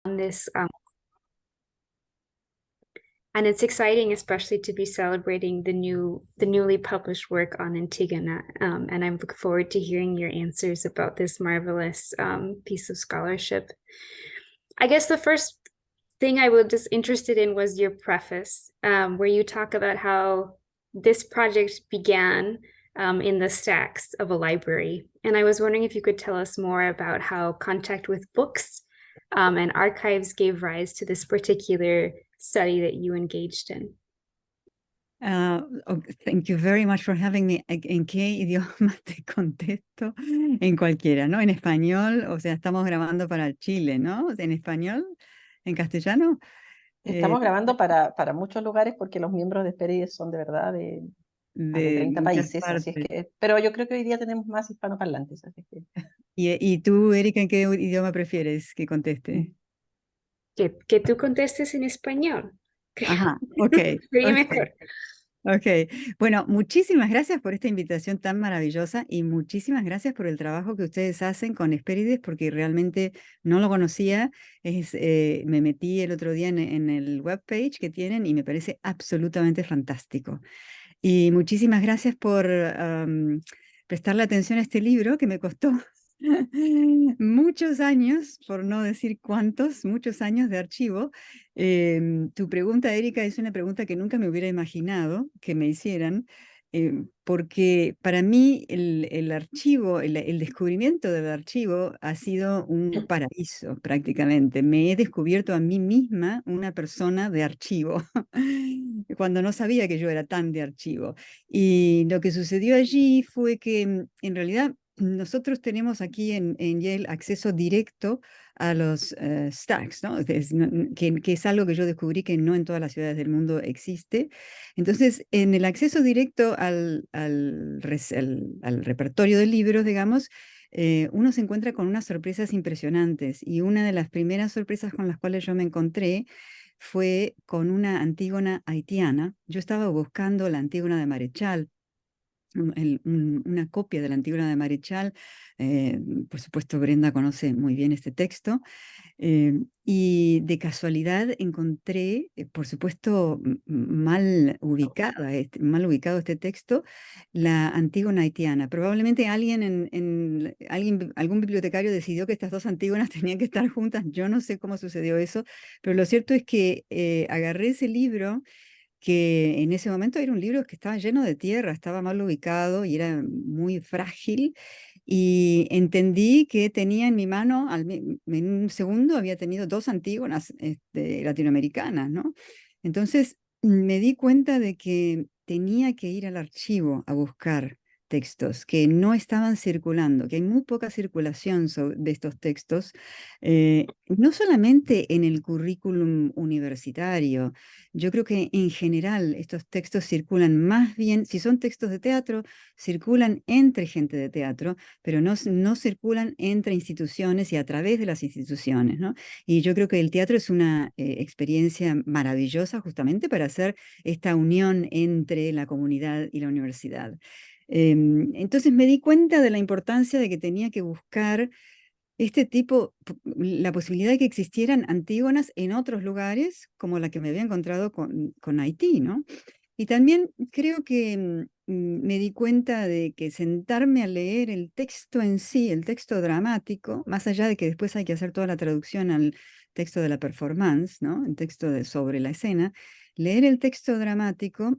on this, and it's exciting, especially to be celebrating the newly published work on Antigona. And I'm looking forward to hearing your answers about this marvelous piece of scholarship. I guess the first thing I was just interested in was your preface, where you talk about how this project began in the stacks of a library. And I was wondering if you could tell us more about how contact with books and archives gave rise to this particular study that you engaged in. Thank you very much for having me. ¿En qué idioma te contesto? En cualquiera, ¿no? En español, o sea, estamos grabando para Chile, ¿no? ¿En español? ¿En castellano? Estamos grabando para muchos lugares porque los miembros de Hespérides son de verdad de más de 30 muchas países, así es partes. que, pero yo creo que hoy día tenemos más hispanoparlantes, así que... ¿Y tú, Erika, en qué idioma prefieres que conteste? Que tú contestes en español. Ajá, ok. Sería Ok. mejor. Ok, bueno, muchísimas gracias por esta invitación tan maravillosa y muchísimas gracias por el trabajo que ustedes hacen con Hespérides, porque realmente no lo conocía. Me metí el otro día en el webpage que tienen y me parece absolutamente fantástico. Y muchísimas gracias por prestarle atención a este libro que me costó muchos años, por no decir cuántos, muchos años de archivo. Tu pregunta, Erika, es una pregunta que nunca me hubiera imaginado que me hicieran, porque para mí el archivo, el descubrimiento del archivo ha sido un paraíso prácticamente. Me he descubierto a mí misma una persona de archivo, cuando no sabía que yo era tan de archivo. Y lo que sucedió allí fue que en realidad nosotros tenemos aquí en Yale acceso directo a los stacks, ¿no? Que es algo que yo descubrí que no en todas las ciudades del mundo existe. Entonces, en el acceso directo al repertorio de libros, digamos, uno se encuentra con unas sorpresas impresionantes. Y una de las primeras sorpresas con las cuales yo me encontré fue con una Antígona haitiana. Yo estaba buscando la Antígona de Marechal, una copia de la Antígona de Marechal. Por supuesto, Brenda conoce muy bien este texto. Y de casualidad encontré, por supuesto, mal ubicado este texto, la Antígona haitiana. Probablemente algún bibliotecario decidió que estas dos Antígonas tenían que estar juntas. Yo no sé cómo sucedió eso, pero lo cierto es que agarré ese libro, que en ese momento era un libro que estaba lleno de tierra, estaba mal ubicado y era muy frágil. Y entendí que tenía en mi mano, en un segundo, había tenido dos Antígonas latinoamericanas, ¿no? Entonces me di cuenta de que tenía que ir al archivo a buscar textos que no estaban circulando, que hay muy poca circulación de estos textos, no solamente en el currículum universitario. Yo creo que en general estos textos circulan más bien, si son textos de teatro, circulan entre gente de teatro, pero no circulan entre instituciones y a través de las instituciones, ¿no? Y yo creo que el teatro es una experiencia maravillosa justamente para hacer esta unión entre la comunidad y la universidad. Entonces me di cuenta de la importancia de que tenía que buscar este tipo, la posibilidad de que existieran Antígonas en otros lugares, como la que me había encontrado con Haití, ¿no? Y también creo que me di cuenta de que sentarme a leer el texto en sí, el texto dramático, más allá de que después hay que hacer toda la traducción al texto de la performance, ¿no? El texto sobre la escena, leer el texto dramático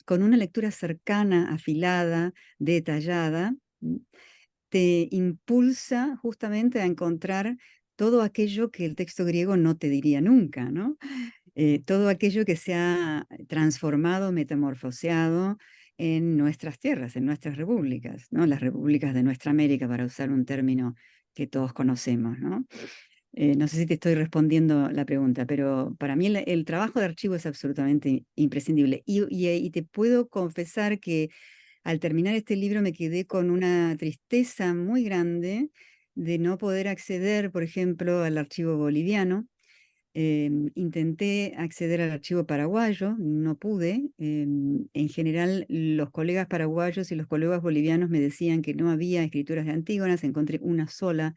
con una lectura cercana, afilada, detallada, te impulsa justamente a encontrar todo aquello que el texto griego no te diría nunca, ¿no? Todo aquello que se ha transformado, metamorfoseado en nuestras tierras, en nuestras repúblicas, ¿no? Las repúblicas de nuestra América, para usar un término que todos conocemos, ¿no? No sé si te estoy respondiendo la pregunta, pero para mí el trabajo de archivo es absolutamente imprescindible. Y te puedo confesar que al terminar este libro me quedé con una tristeza muy grande de no poder acceder, por ejemplo, al archivo boliviano. Intenté acceder al archivo paraguayo, no pude. En general, los colegas paraguayos y los colegas bolivianos me decían que no había escrituras de Antígonas, encontré una sola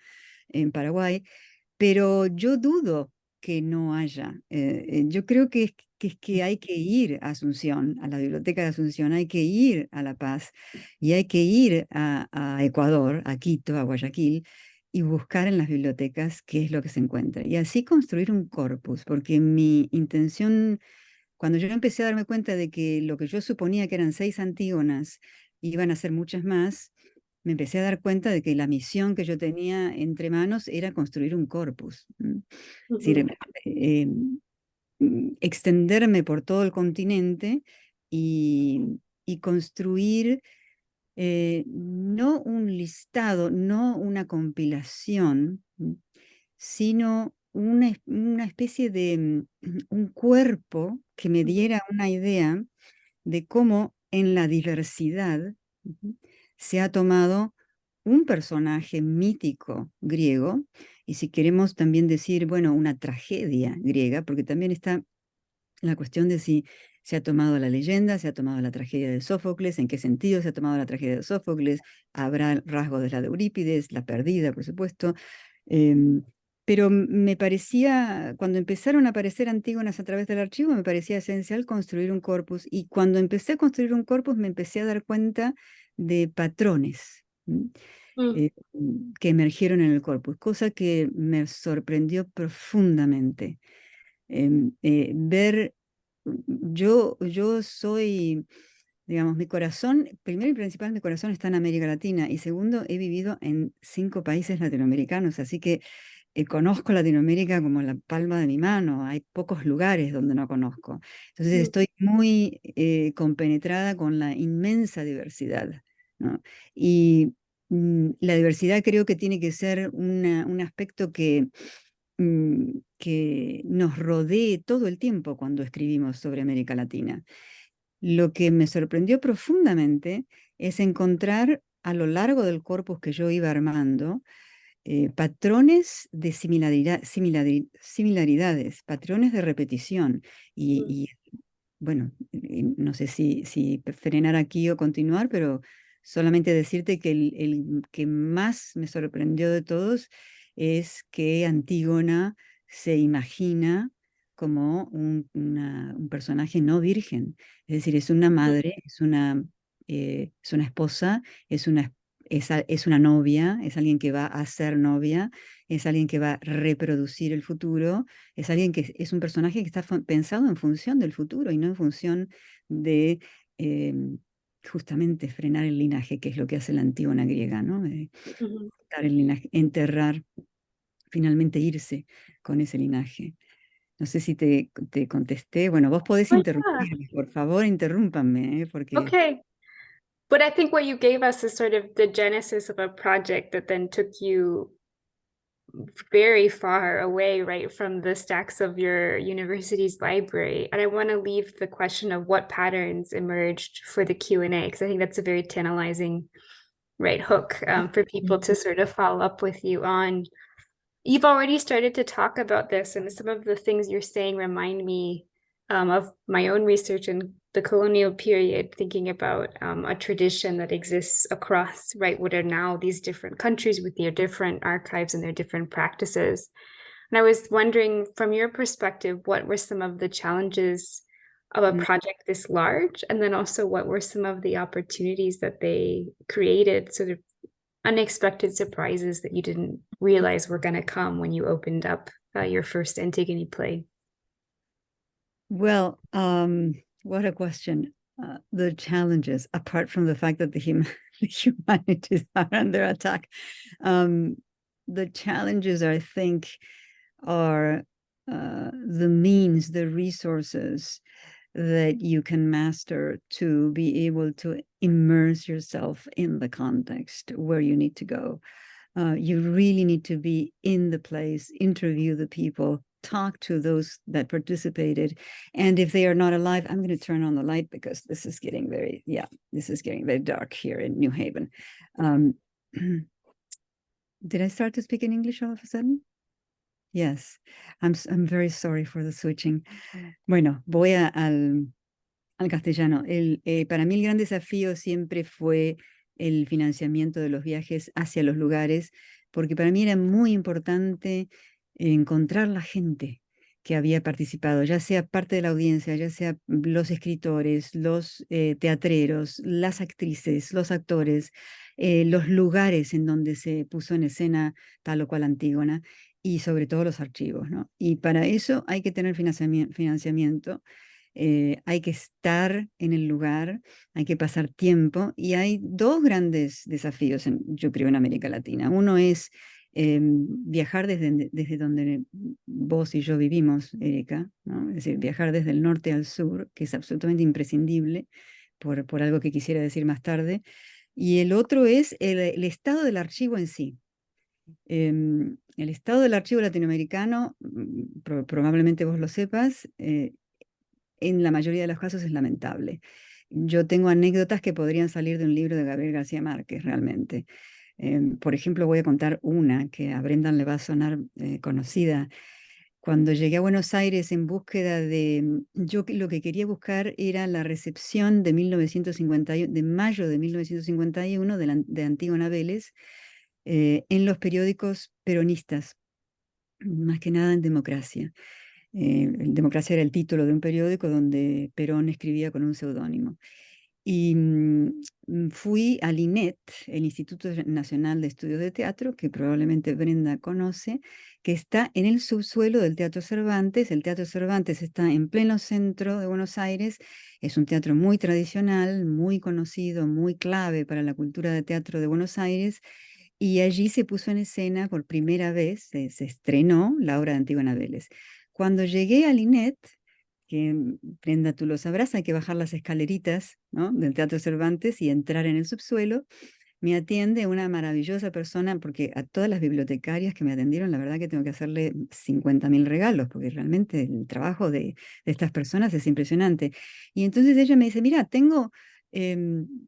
en Paraguay. pero yo dudo que no haya. Yo creo es que hay que ir a Asunción, a la Biblioteca de Asunción, hay que ir a La Paz y hay que ir a Ecuador, a Quito, a Guayaquil, y buscar en las bibliotecas qué es lo que se encuentra. Y así construir un corpus, porque mi intención, cuando yo empecé a darme cuenta de que lo que yo suponía que eran 6 Antígonas, iban a ser muchas más, me empecé a dar cuenta de que la misión que yo tenía entre manos era construir un corpus. Es decir, eh, extenderme por todo el continente y construir no un listado, no una compilación, sino una especie de un cuerpo que me diera una idea de cómo en la diversidad se ha tomado un personaje mítico griego, y si queremos también decir, bueno, una tragedia griega, porque también está la cuestión de si se ha tomado la leyenda, se ha tomado la tragedia de Sófocles, en qué sentido se ha tomado la tragedia de Sófocles, habrá rasgos de la de Eurípides, la perdida, por supuesto. Em, pero me parecía, cuando empezaron a aparecer Antígonas a través del archivo, me parecía esencial construir un corpus. Y cuando empecé a construir un corpus, me empecé a dar cuenta de patrones que emergieron en el corpus, cosa que me sorprendió profundamente. Ver, yo soy, digamos, mi corazón, primero y principal, mi corazón está en América Latina y segundo, he vivido en 5 países latinoamericanos, así que conozco Latinoamérica como la palma de mi mano, hay pocos lugares donde no conozco. Entonces estoy muy compenetrada con la inmensa diversidad, ¿no? Y la diversidad creo que tiene que ser un aspecto que nos rodee todo el tiempo cuando escribimos sobre América Latina. Lo que me sorprendió profundamente es encontrar a lo largo del corpus que yo iba armando patrones de similaridades, patrones de repetición. Bueno, no sé si frenar aquí o continuar, pero solamente decirte que el que más me sorprendió de todos es que Antígona se imagina como un personaje no virgen. Es decir, es una madre, es una esposa, es una novia, es alguien que va a ser novia, es alguien que va a reproducir el futuro, es alguien que es un personaje que está pensado en función del futuro y no en función de justamente frenar el linaje, que es lo que hace la Antígona griega, ¿no? Cortar el linaje, enterrar, finalmente irse con ese linaje. No sé si te contesté. Bueno, vos podés Oh, yeah. interrumpirme, por favor, interrúmpanme, porque... Okay. But I think what you gave us is sort of the genesis of a project that then took you very far away, right, from the stacks of your university's library. And I want to leave the question of what patterns emerged for the Q&A, because I think that's a very tantalizing, right, hook for people to sort of follow up with you on. You've already started to talk about this, and some of the things you're saying remind me of my own research in the colonial period, thinking about a tradition that exists across, right, what are now these different countries with their different archives and their different practices. And I was wondering, from your perspective, what were some of the challenges of a project this large? And then also, what were some of the opportunities that they created, sort of unexpected surprises that you didn't realize were going to come when you opened up your first Antigone play? Well, what a question. The challenges, apart from the fact that the humanities are under attack, the challenges, I think, are the means, the resources that you can master to be able to immerse yourself in the context where you need to go. You really need to be in the place, interview the people, talk to those that participated. And if they are not alive, I'm going to turn on the light because this is getting very dark here in New Haven. Did I start to speak in English all of a sudden? Yes, I'm very sorry for the switching. Bueno, voy al castellano. Para mí el gran desafío siempre fue el financiamiento de los viajes hacia los lugares, porque para mí era muy importante encontrar la gente que había participado, ya sea parte de la audiencia, ya sea los escritores, los teatreros, las actrices, los actores, los lugares en donde se puso en escena tal o cual Antígona y sobre todo los archivos, ¿no? Y para eso hay que tener financiamiento, hay que estar en el lugar, hay que pasar tiempo y hay dos grandes desafíos, yo creo, en América Latina. Uno es viajar desde donde vos y yo vivimos, Erika, ¿no? Es decir, viajar desde el norte al sur, que es absolutamente imprescindible por algo que quisiera decir más tarde. Y el otro es el estado del archivo en sí. El estado del archivo latinoamericano, probablemente vos lo sepas, en la mayoría de los casos es lamentable. Yo tengo anécdotas que podrían salir de un libro de Gabriel García Márquez, realmente. Por ejemplo, voy a contar una que a Brendan le va a sonar conocida. Cuando llegué a Buenos Aires en búsqueda yo lo que quería buscar era la recepción de 1951, de mayo de 1951 de Antígona Vélez en los periódicos peronistas, más que nada en Democracia. Democracia era el título de un periódico donde Perón escribía con un seudónimo. Y fui al INET, el Instituto Nacional de Estudios de Teatro, que probablemente Brenda conoce, que está en el subsuelo del Teatro Cervantes. El Teatro Cervantes está en pleno centro de Buenos Aires. Es un teatro muy tradicional, muy conocido, muy clave para la cultura de teatro de Buenos Aires. Y allí se puso en escena por primera vez, se estrenó la obra de Antígona Vélez. Cuando llegué al INET, que Brenda, tú lo sabrás, hay que bajar las escaleritas, ¿no?, del Teatro Cervantes y entrar en el subsuelo. Me atiende una maravillosa persona, porque a todas las bibliotecarias que me atendieron, la verdad que tengo que hacerle 50.000 regalos, porque realmente el trabajo de estas personas es impresionante. Y entonces ella me dice, mira, tengo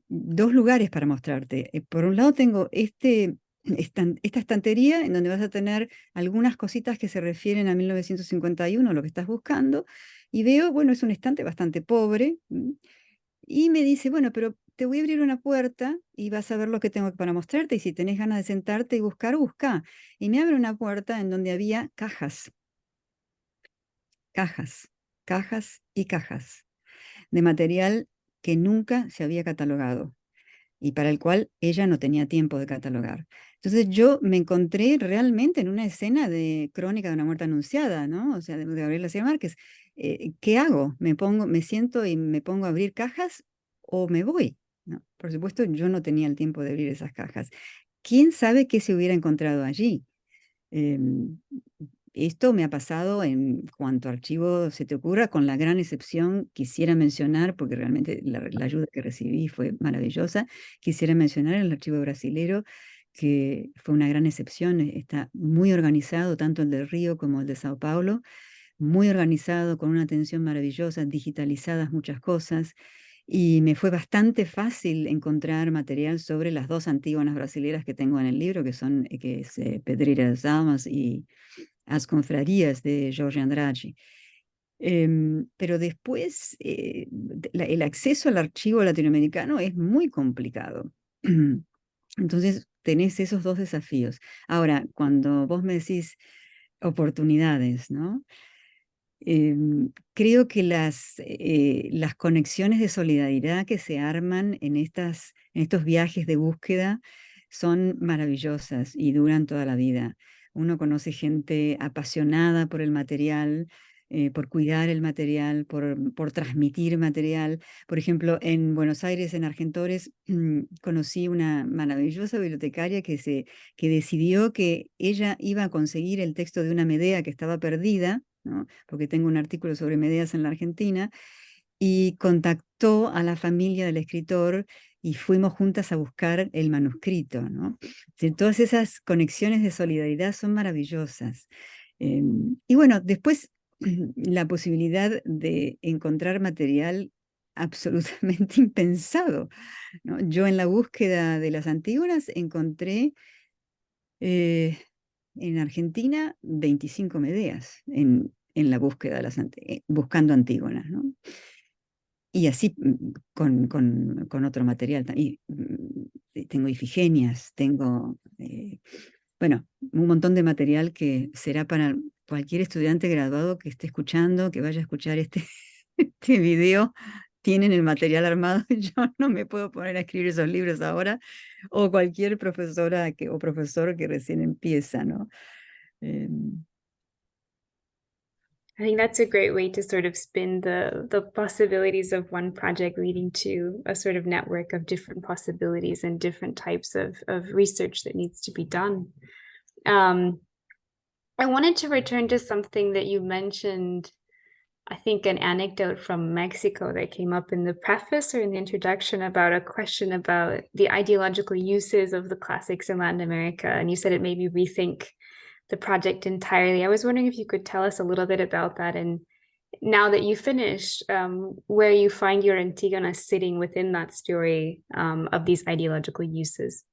dos lugares para mostrarte. Por un lado tengo esta estantería en donde vas a tener algunas cositas que se refieren a 1951, lo que estás buscando, y veo, bueno, es un estante bastante pobre, y me dice, bueno, pero te voy a abrir una puerta y vas a ver lo que tengo para mostrarte, y si tenés ganas de sentarte y buscar, busca. Y me abre una puerta en donde había cajas, cajas, cajas y cajas de material que nunca se había catalogado y para el cual ella no tenía tiempo de catalogar. Entonces yo me encontré realmente en una escena de Crónica de una muerte anunciada, ¿no? O sea, de Gabriel García Márquez. ¿Qué hago? Me siento y me pongo a abrir cajas o me voy? ¿No? Por supuesto, yo no tenía el tiempo de abrir esas cajas. ¿Quién sabe qué se hubiera encontrado allí? Em, Esto me ha pasado en cuanto a archivo se te ocurra, con la gran excepción, quisiera mencionar, porque realmente la ayuda que recibí fue maravillosa, quisiera mencionar el archivo brasilero, que fue una gran excepción, está muy organizado, tanto el del Río como el de Sao Paulo, muy organizado, con una atención maravillosa, digitalizadas muchas cosas, y me fue bastante fácil encontrar material sobre las dos Antígonas brasileras que tengo en el libro, que es Pedreira das Almas y As Confrarías de Jorge Andrade. Pero después el acceso al archivo latinoamericano es muy complicado. Entonces tenés esos dos desafíos. Ahora, cuando vos me decís oportunidades, ¿no? Creo que las conexiones de solidaridad que se arman en estos viajes de búsqueda son maravillosas y duran toda la vida. Uno conoce gente apasionada por el material, por cuidar el material, por transmitir material. Por ejemplo, en Buenos Aires, en Argentores, conocí una maravillosa bibliotecaria que decidió que ella iba a conseguir el texto de una Medea que estaba perdida, ¿no?, porque tengo un artículo sobre Medeas en la Argentina, y contactó a la familia del escritor y fuimos juntas a buscar el manuscrito, ¿no? Todas esas conexiones de solidaridad son maravillosas. Y bueno, después la posibilidad de encontrar material absolutamente impensado, ¿no? Yo en la búsqueda de las Antígonas encontré eh, en Argentina 25 Medeas en la búsqueda de buscando Antígonas, ¿no? Y así con otro material. Y tengo Ifigenias, tengo, bueno, un montón de material que será para cualquier estudiante graduado que esté escuchando, que vaya a escuchar este video. Tienen el material armado, yo no me puedo poner a escribir esos libros ahora, o cualquier profesora o profesor que recién empieza, ¿no? Em, I think that's a great way to sort of spin the possibilities of one project leading to a sort of network of different possibilities and different types of research that needs to be done. Um, I wanted to return to something that you mentioned, I think an anecdote from Mexico that came up in the preface or in the introduction about a question about the ideological uses of the classics in Latin America. And you said it made me rethink the project entirely. I was wondering if you could tell us a little bit about that, and now that you finished, where you find your Antigona sitting within that story of these ideological uses.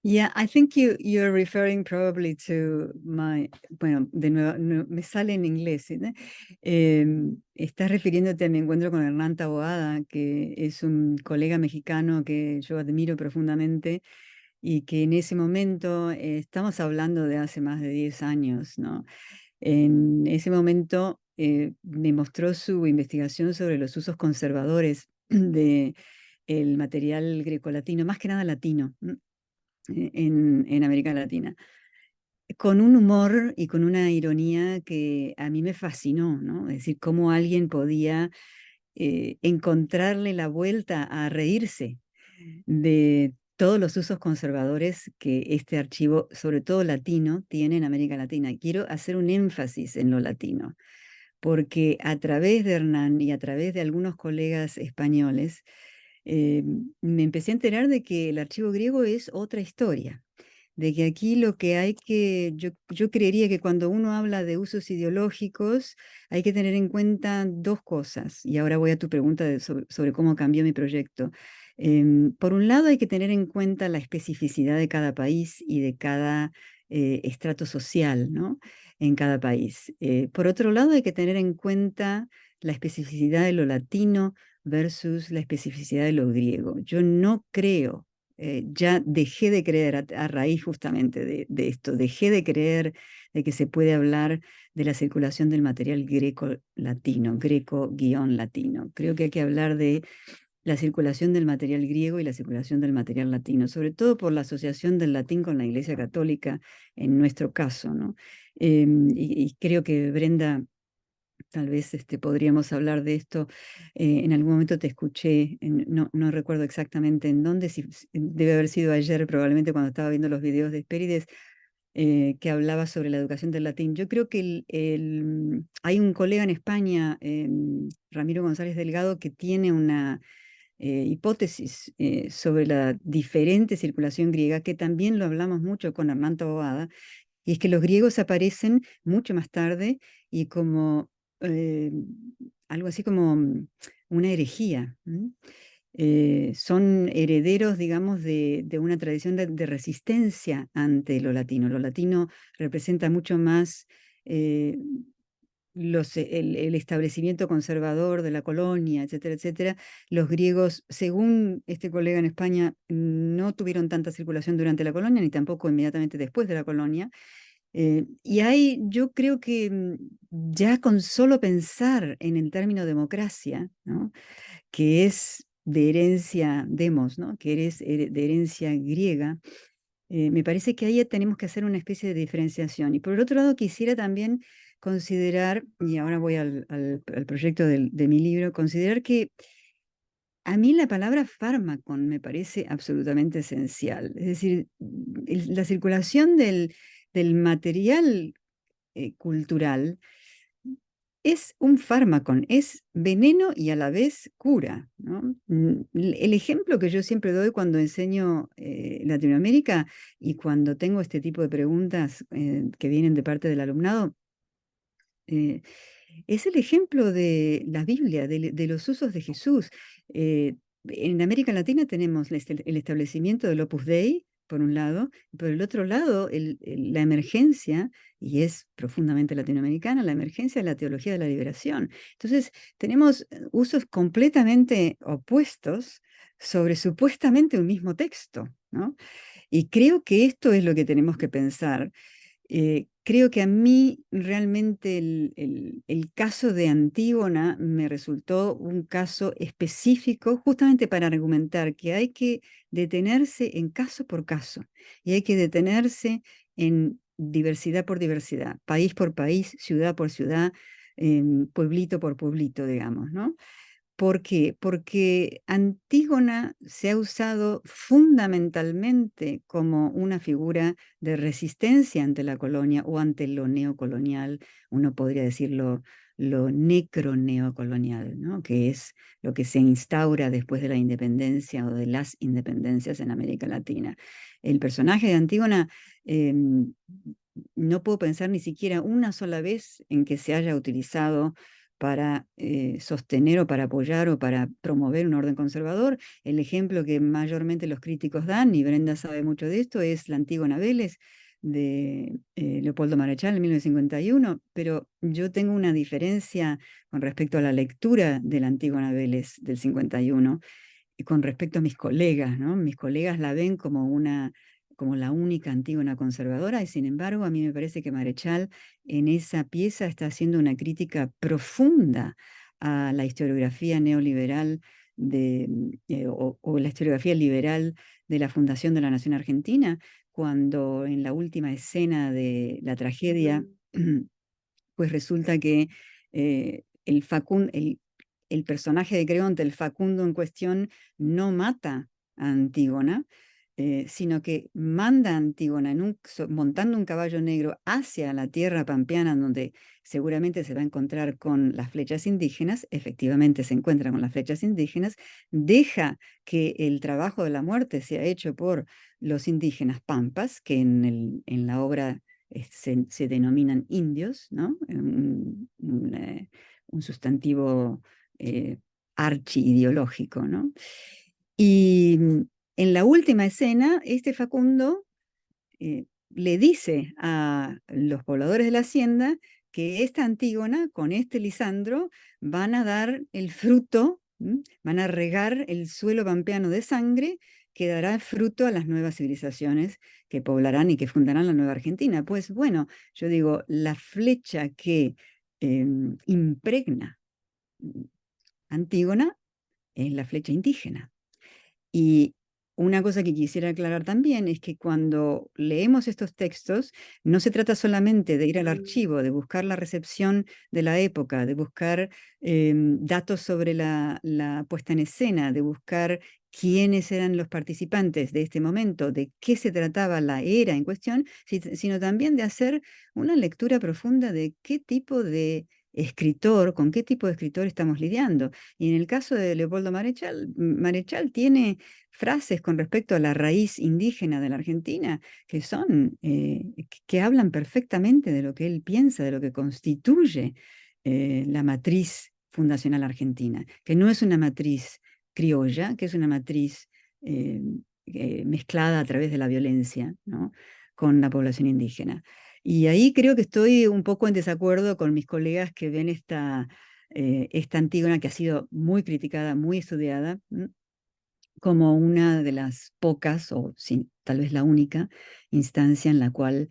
Yeah, I think you're referring probably to my, bueno, de nuevo, me sale en inglés, ¿sí, no? Estás refiriéndote a mi encuentro con Hernán Taboada, que es un colega mexicano que yo admiro profundamente y que en ese momento, estamos hablando de hace más de 10 años, ¿no? En ese momento me mostró su investigación sobre los usos conservadores de el material grecolatino, más que nada latino, en América Latina, con un humor y con una ironía que a mí me fascinó, ¿no? Es decir, cómo alguien podía encontrarle la vuelta a reírse de todos los usos conservadores que este archivo, sobre todo latino, tiene en América Latina. Quiero hacer un énfasis en lo latino, porque a través de Hernán y a través de algunos colegas españoles, me empecé a enterar de que el archivo griego es otra historia, de que aquí lo que hay que, yo creería que cuando uno habla de usos ideológicos, hay que tener en cuenta dos cosas, y ahora voy a tu pregunta sobre cómo cambió mi proyecto. Por un lado, hay que tener en cuenta la especificidad de cada país y de cada estrato social, ¿no? En cada país. Por otro lado, hay que tener en cuenta la especificidad de lo latino versus la especificidad de lo griego. Yo no creo, ya dejé de creer a raíz justamente de esto, dejé de creer de que se puede hablar de la circulación del material greco-latino, greco-latino. Creo que hay que hablar de la circulación del material griego y la circulación del material latino, sobre todo por la asociación del latín con la Iglesia Católica en nuestro caso, ¿no? Y creo que Brenda, tal vez podríamos hablar de esto. En algún momento te escuché, no recuerdo exactamente en dónde, debe haber sido ayer probablemente cuando estaba viendo los videos de Hespérides, que hablaba sobre la educación del latín. Yo creo que hay un colega en España, Ramiro González Delgado, que tiene una hipótesis sobre la diferente circulación griega, que también lo hablamos mucho con Hernán Taboada, y es que los griegos aparecen mucho más tarde y como eh, algo así como una herejía. Son herederos, digamos, de una tradición de resistencia ante lo latino. Lo latino representa mucho más el establecimiento conservador de la colonia, etcétera, etcétera. Los griegos, según este colega en España, no tuvieron tanta circulación durante la colonia, ni tampoco inmediatamente después de la colonia. Yo creo que ya con solo pensar en el término democracia, ¿no? Que es de herencia, demos, ¿no? Que es de herencia griega, me parece que ahí tenemos que hacer una especie de diferenciación. Y por el otro lado, quisiera también considerar, y ahora voy al proyecto de mi libro, considerar que a mí la palabra fármacon me parece absolutamente esencial. Es decir, la circulación del material cultural es un fármaco, es veneno y a la vez cura, ¿no? El ejemplo que yo siempre doy cuando enseño Latinoamérica y cuando tengo este tipo de preguntas que vienen de parte del alumnado, eh, es el ejemplo de la Biblia, de los usos de Jesús. En América Latina tenemos el establecimiento del Opus Dei, por un lado, y por el otro lado, la emergencia, y es profundamente latinoamericana, la emergencia de la teología de la liberación. Entonces, tenemos usos completamente opuestos sobre supuestamente un mismo texto, ¿no? Y creo que esto es lo que tenemos que pensar. Creo que a mí realmente el caso de Antígona me resultó un caso específico justamente para argumentar que hay que detenerse en caso por caso y hay que detenerse en diversidad por diversidad, país por país, ciudad por ciudad, pueblito por pueblito, digamos, ¿no? ¿Por qué? Porque Antígona se ha usado fundamentalmente como una figura de resistencia ante la colonia o ante lo neocolonial, uno podría decirlo lo necroneocolonial, ¿no? Que es lo que se instaura después de la independencia o de las independencias en América Latina. El personaje de Antígona, no puedo pensar ni siquiera una sola vez en que se haya utilizado para sostener o para apoyar o para promover un orden conservador. El ejemplo que mayormente los críticos dan, y Brenda sabe mucho de esto, es la Antígona Vélez de Leopoldo Marechal en 1951, pero yo tengo una diferencia con respecto a la lectura de la Antígona Vélez del 51 y con respecto a mis colegas, ¿no? Mis colegas la ven como la única Antígona conservadora, y sin embargo a mí me parece que Marechal en esa pieza está haciendo una crítica profunda a la historiografía neoliberal o la historiografía liberal de la fundación de la Nación Argentina, cuando en la última escena de la tragedia, pues resulta que el personaje de Creonte, el Facundo en cuestión, no mata a Antígona, sino que manda a Antígona montando un caballo negro hacia la tierra pampeana, donde seguramente se va a encontrar con las flechas indígenas. Efectivamente se encuentra con las flechas indígenas, deja que el trabajo de la muerte sea hecho por los indígenas pampas, que en la obra se denominan indios, ¿no? Un sustantivo archi-ideológico, ¿no? Y en la última escena, este Facundo le dice a los pobladores de la hacienda que esta Antígona con este Lisandro van a dar el fruto, van a regar el suelo pampeano de sangre que dará fruto a las nuevas civilizaciones que poblarán y que fundarán la nueva Argentina. Pues bueno, yo digo, la flecha que impregna Antígona es la flecha indígena. Y una cosa que quisiera aclarar también es que cuando leemos estos textos, no se trata solamente de ir al archivo, de buscar la recepción de la época, de buscar datos sobre la puesta en escena, de buscar quiénes eran los participantes de este momento, de qué se trataba la era en cuestión, sino también de hacer una lectura profunda de qué tipo de escritor, con qué tipo de escritor estamos lidiando. Y en el caso de Leopoldo Marechal, Marechal tiene frases con respecto a la raíz indígena de la Argentina que son, que hablan perfectamente de lo que él piensa, de lo que constituye la matriz fundacional argentina, que no es una matriz criolla, que es una matriz mezclada a través de la violencia, ¿no?, con la población indígena. Y ahí creo que estoy un poco en desacuerdo con mis colegas que ven esta Antígona, que ha sido muy criticada, muy estudiada, como una de las pocas, o tal vez la única, instancia en la cual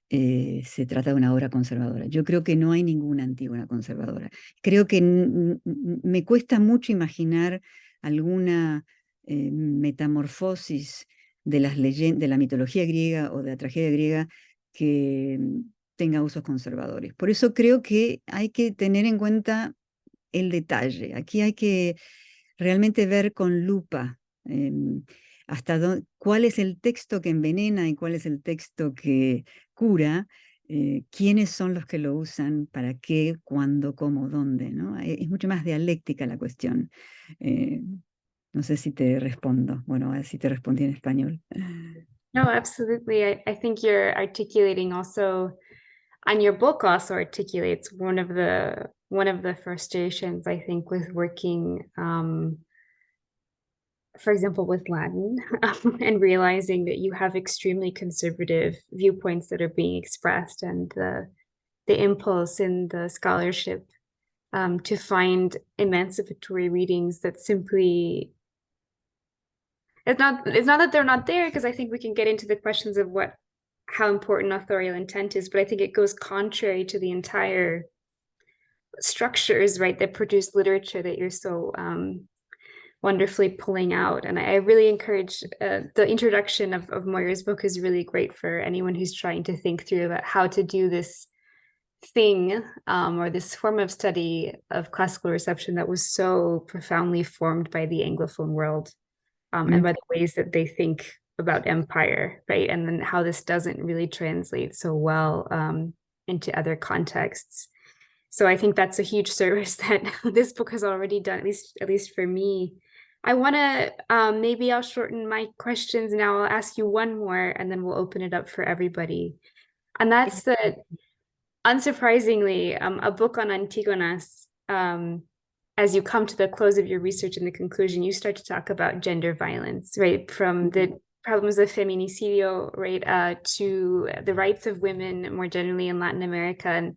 se trata de una obra conservadora. Yo creo que no hay ninguna Antígona conservadora. Creo que me cuesta mucho imaginar alguna metamorfosis de de la mitología griega o de la tragedia griega que tenga usos conservadores. Por eso creo que hay que tener en cuenta el detalle. Aquí hay que realmente ver con lupa cuál es el texto que envenena y cuál es el texto que cura, quiénes son los que lo usan, para qué, cuándo, cómo, dónde, ¿no? Es mucho más dialéctica la cuestión. Eh, no sé si te respondo. Bueno, a ver si te respondí en español. No, absolutely. I think you're articulating also, and your book also articulates one of the frustrations, I think, with working, for example, with Latin, and realizing that you have extremely conservative viewpoints that are being expressed, and the impulse in the scholarship to find emancipatory readings that simply it's not that they're not there, because I think we can get into the questions of how important authorial intent is, but I think it goes contrary to the entire structures, right, that produce literature that you're so wonderfully pulling out. And I really encourage the introduction of Moira's book is really great for anyone who's trying to think through about how to do this thing or this form of study of classical reception that was so profoundly formed by the Anglophone world and by the ways that they think about empire, right? And then how this doesn't really translate so well into other contexts. So I think that's a huge service that this book has already done, at least for me. I want to, maybe I'll shorten my questions now. I'll ask you one more and then we'll open it up for everybody. And that's that, unsurprisingly, a book on Antigonas, as you come to the close of your research and the conclusion, you start to talk about gender violence, right? From the problems of feminicidio, right, to the rights of women more generally in Latin America. And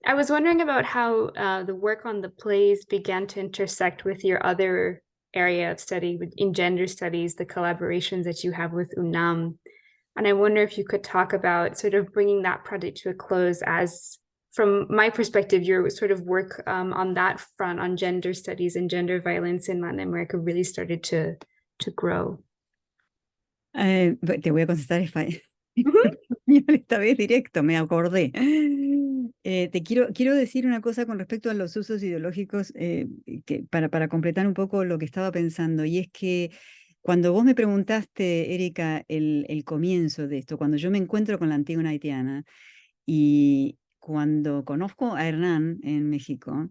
I was wondering about how the work on the plays began to intersect with your other area of study in gender studies, the collaborations that you have with UNAM. And I wonder if you could talk about sort of bringing that project to a close, as from my perspective, your sort of work on that front, on gender studies and gender violence in Latin America, really started to grow. Te voy a contestar español esta vez directo, me acordé. Te quiero decir una cosa con respecto a los usos ideológicos para completar un poco lo que estaba pensando, y es que cuando vos me preguntaste, Erika, el comienzo de esto, cuando yo me encuentro con la Antígona haitiana y cuando conozco a Hernán en México,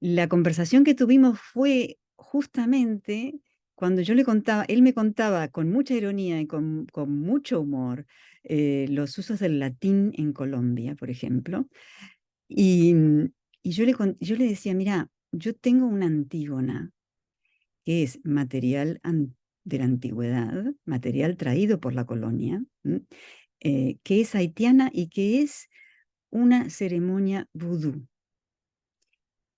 la conversación que tuvimos fue justamente cuando yo le contaba, él me contaba con mucha ironía y con mucho humor los usos del latín en Colombia, por ejemplo. Y yo le decía, mira, yo tengo una Antígona que es material de la antigüedad, material traído por la colonia, que es haitiana y que es una ceremonia vudú.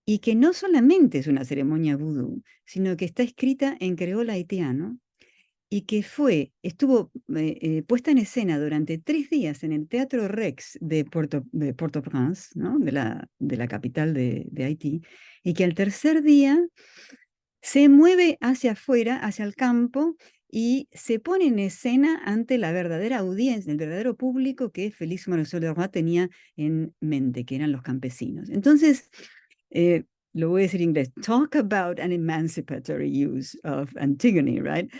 Y que no solamente es una ceremonia vudú, sino que está escrita en creol haitiano y que estuvo puesta en escena durante 3 días en el Teatro Rex de Port-au-Prince, ¿no? de la capital de Haití, y que al tercer día se mueve hacia afuera, hacia el campo, y se pone en escena ante la verdadera audiencia, el verdadero público que Félix Marisol de Roy tenía en mente, que eran los campesinos. Entonces, lo voy a decir en inglés, talk about an emancipatory use of Antigone, right?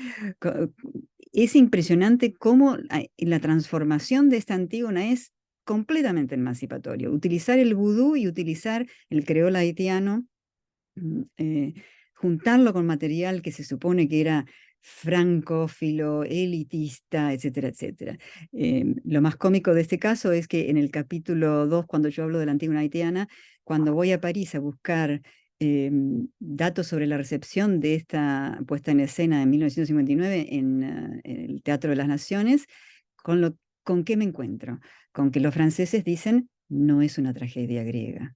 Es impresionante cómo la transformación de esta Antígona es completamente emancipatoria. Utilizar el vudú y utilizar el creol haitiano, juntarlo con material que se supone que era francófilo, elitista, etcétera, etcétera. Lo más cómico de este caso es que en el capítulo 2, cuando yo hablo de la Antígona haitiana, cuando voy a París a buscar datos sobre la recepción de esta puesta en escena en 1959 en el Teatro de las Naciones, ¿con qué me encuentro? Con que los franceses dicen, no es una tragedia griega.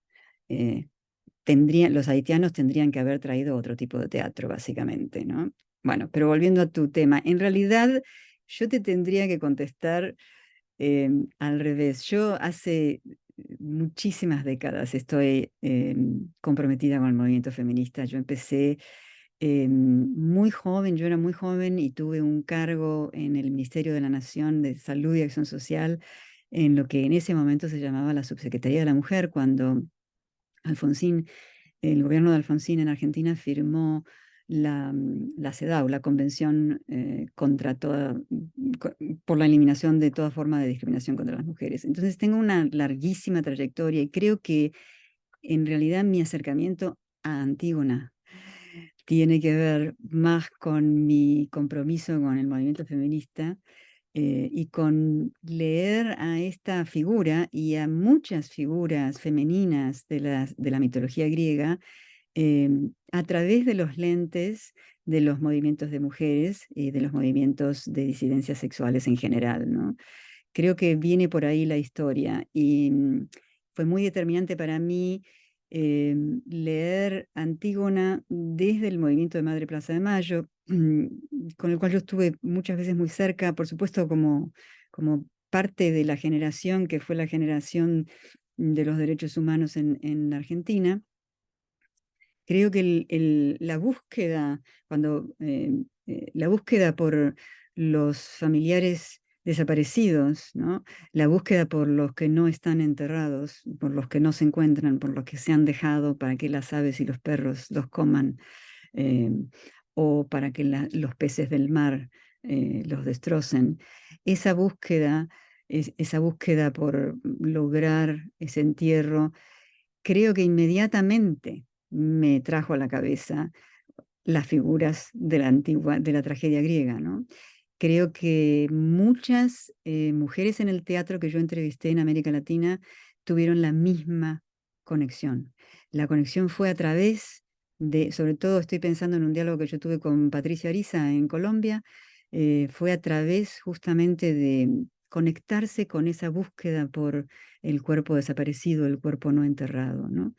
Los haitianos tendrían que haber traído otro tipo de teatro, básicamente, ¿no? Bueno, pero volviendo a tu tema, en realidad yo te tendría que contestar al revés. Yo hace muchísimas décadas estoy comprometida con el movimiento feminista. Yo empecé muy joven, yo era muy joven y tuve un cargo en el Ministerio de la Nación de Salud y Acción Social, en lo que en ese momento se llamaba la Subsecretaría de la Mujer, cuando Alfonsín, el gobierno de Alfonsín en Argentina firmó la CEDAW, la Convención por la eliminación de toda forma de discriminación contra las mujeres. Entonces tengo una larguísima trayectoria y creo que en realidad mi acercamiento a Antígona tiene que ver más con mi compromiso con el movimiento feminista y con leer a esta figura y a muchas figuras femeninas de la mitología griega a través de los lentes de los movimientos de mujeres y de los movimientos de disidencias sexuales en general, ¿no? Creo que viene por ahí la historia y fue muy determinante para mí leer Antígona desde el movimiento de Madre Plaza de Mayo, con el cual yo estuve muchas veces muy cerca, por supuesto como parte de la generación que fue la generación de los derechos humanos en Argentina. Creo que la búsqueda, la búsqueda por los familiares desaparecidos, ¿no? La búsqueda por los que no están enterrados, por los que no se encuentran, por los que se han dejado para que las aves y los perros los coman, eh, o para que los peces del mar los destrocen. Esa búsqueda, esa búsqueda por lograr ese entierro, creo que inmediatamente me trajo a la cabeza las figuras de la tragedia griega, ¿no? Creo que muchas mujeres en el teatro que yo entrevisté en América Latina tuvieron la misma conexión. La conexión fue a través de, sobre todo estoy pensando en un diálogo que yo tuve con Patricia Ariza en Colombia, fue a través justamente de conectarse con esa búsqueda por el cuerpo desaparecido, el cuerpo no enterrado, ¿no?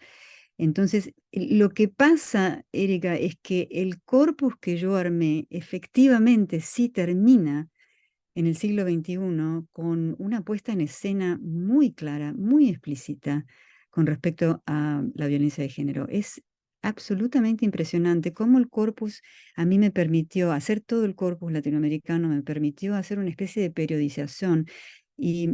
Entonces, lo que pasa, Erika, es que el corpus que yo armé efectivamente sí termina en el siglo XXI con una puesta en escena muy clara, muy explícita con respecto a la violencia de género. Es absolutamente impresionante cómo el corpus a mí me permitió hacer todo el corpus latinoamericano, me permitió hacer una especie de periodización y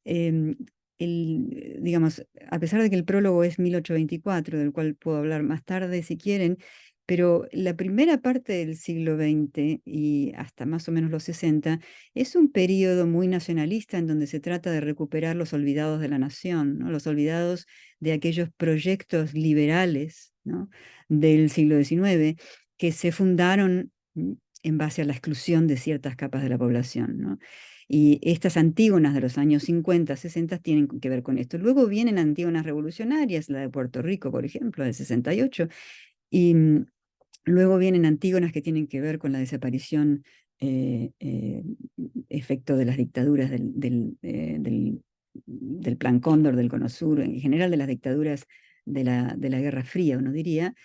em, digamos, a pesar de que el prólogo es 1824, del cual puedo hablar más tarde si quieren, pero la primera parte del siglo XX y hasta más o menos los 60 es un periodo muy nacionalista en donde se trata de recuperar los olvidados de la nación, ¿no? Los olvidados de aquellos proyectos liberales, ¿no? Del siglo XIX que se fundaron en base a la exclusión de ciertas capas de la población, ¿no? Y estas Antígonas de los años 50, 60 tienen que ver con esto. Luego vienen Antígonas revolucionarias, la de Puerto Rico, por ejemplo, del 68, y luego vienen Antígonas que tienen que ver con la desaparición, efecto de las dictaduras del Plan Cóndor, del Cono Sur, en general de las dictaduras de la Guerra Fría, uno diría.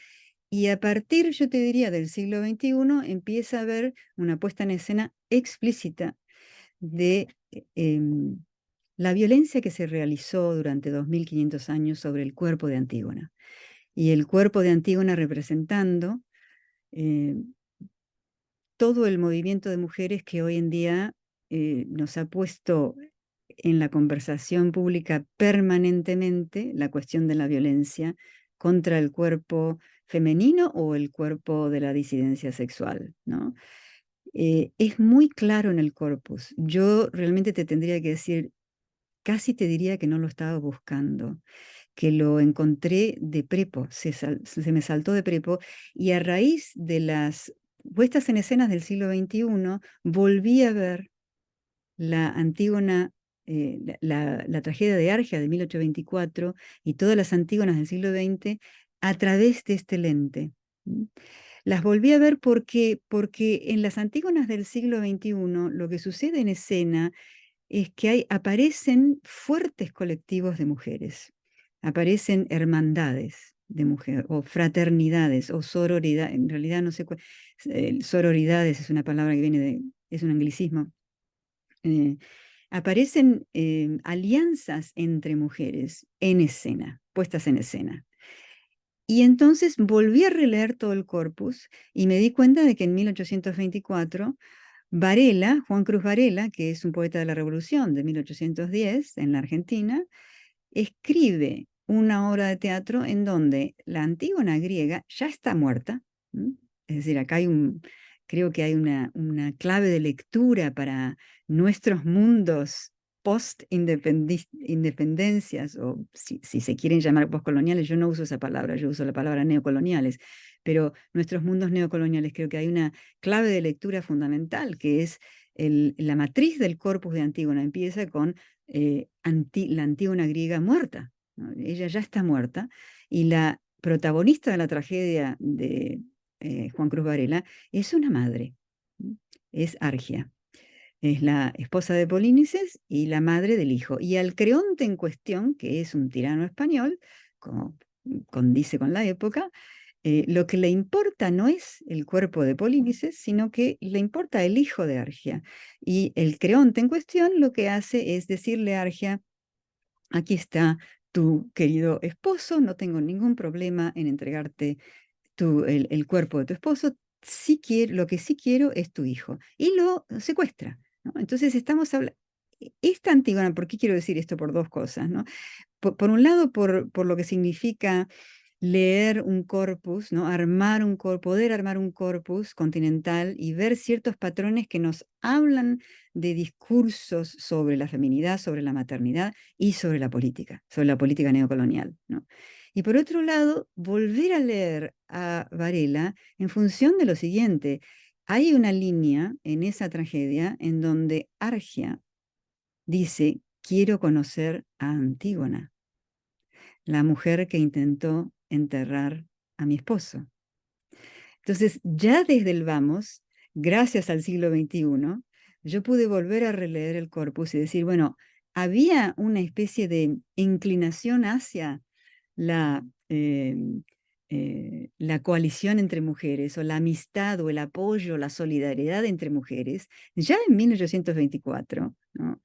Y a partir, yo te diría, del siglo XXI empieza a haber una puesta en escena explícita de la violencia que se realizó durante 2500 años sobre el cuerpo de Antígona. Y el cuerpo de Antígona representando eh, todo el movimiento de mujeres que hoy en día nos ha puesto en la conversación pública permanentemente la cuestión de la violencia contra el cuerpo femenino o el cuerpo de la disidencia sexual, ¿no? Es muy claro en el corpus. Yo realmente te tendría que decir, casi te diría que no lo estaba buscando, que lo encontré de prepo, se me saltó de prepo, y a raíz de las puestas en escenas del siglo XXI, volví a ver la Antígona, la tragedia de Argia de 1824 y todas las Antígonas del siglo XX a través de este lente. Las volví a ver porque en las Antígonas del siglo XXI lo que sucede en escena es que aparecen fuertes colectivos de mujeres, aparecen hermandades de mujeres, o fraternidades, o sororidad, en realidad no sé cuál, sororidades es una palabra que es un anglicismo. Aparecen alianzas entre mujeres en escena, puestas en escena. Y entonces volví a releer todo el corpus y me di cuenta de que en 1824 Varela, Juan Cruz Varela, que es un poeta de la Revolución de 1810 en la Argentina, escribe una obra de teatro en donde la Antígona griega ya está muerta. Es decir, acá creo que hay una clave de lectura para nuestros mundos post-independencias, o si se quieren llamar postcoloniales, yo no uso esa palabra, yo uso la palabra neocoloniales, pero nuestros mundos neocoloniales, creo que hay una clave de lectura fundamental, que es la matriz del corpus de Antígona, empieza con la Antígona griega muerta, ¿no? Ella ya está muerta, y la protagonista de la tragedia de Juan Cruz Varela es una madre, es Argia. Es la esposa de Polínices y la madre del hijo. Y al creonte en cuestión, que es un tirano español, como condice con la época, lo que le importa no es el cuerpo de Polinices, sino que le importa el hijo de Argia. Y el creonte en cuestión lo que hace es decirle a Argia, aquí está tu querido esposo, no tengo ningún problema en entregarte el cuerpo de tu esposo, sí quiero, lo que sí quiero es tu hijo. Y lo secuestra, ¿no? Entonces estamos hablando... Esta Antígona, ¿por qué quiero decir esto? Por dos cosas, ¿no? Por un lado, por lo que significa leer un corpus, ¿no? Poder armar un corpus continental y ver ciertos patrones que nos hablan de discursos sobre la feminidad, sobre la maternidad y sobre la política neocolonial, ¿no? Y por otro lado, volver a leer a Varela en función de lo siguiente. Hay una línea en esa tragedia en donde Argia dice, quiero conocer a Antígona, la mujer que intentó enterrar a mi esposo. Entonces, ya desde el vamos, gracias al siglo XXI, yo pude volver a releer el corpus y decir, bueno, había una especie de inclinación hacia la, la coalición entre mujeres, o la amistad, o el apoyo, la solidaridad entre mujeres, ya en 1824, ¿no?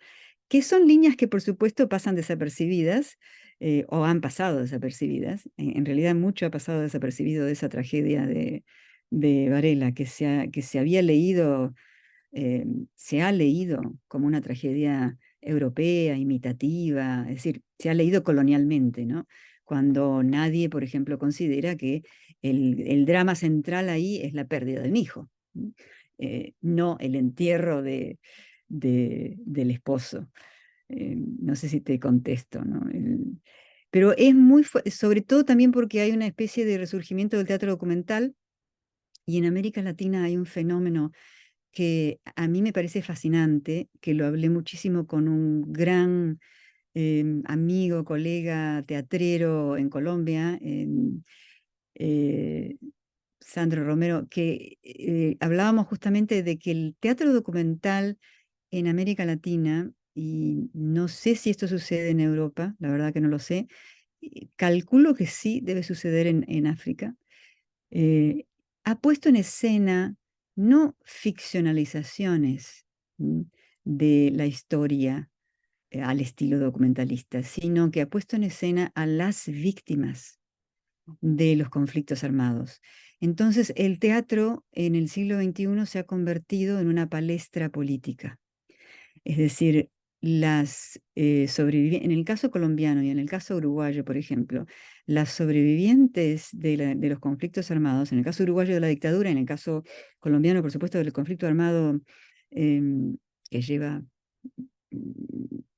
Que son líneas que por supuesto pasan desapercibidas, o han pasado desapercibidas. En realidad mucho ha pasado desapercibido de esa tragedia de Varela, que se había leído, se ha leído como una tragedia europea, imitativa, es decir, se ha leído colonialmente, ¿no? Cuando nadie, por ejemplo, considera que el drama central ahí es la pérdida de un hijo, ¿no? No el entierro del esposo. No sé si te contesto, ¿no? Pero es muy, sobre todo también porque hay una especie de resurgimiento del teatro documental, y en América Latina hay un fenómeno que a mí me parece fascinante, que lo hablé muchísimo con un gran amigo, colega, teatrero en Colombia, eh, Sandro Romero, que hablábamos justamente de que el teatro documental en América Latina, y no sé si esto sucede en Europa, la verdad que no lo sé, calculo que sí debe suceder en África, eh, ha puesto en escena no ficcionalizaciones, ¿m? De la historia al estilo documentalista, sino que ha puesto en escena a las víctimas de los conflictos armados. Entonces, el teatro en el siglo XXI se ha convertido en una palestra política. Es decir, en el caso colombiano y en el caso uruguayo, por ejemplo, las sobrevivientes de los conflictos armados, en el caso uruguayo de la dictadura, en el caso colombiano, por supuesto, del conflicto armado em, que lleva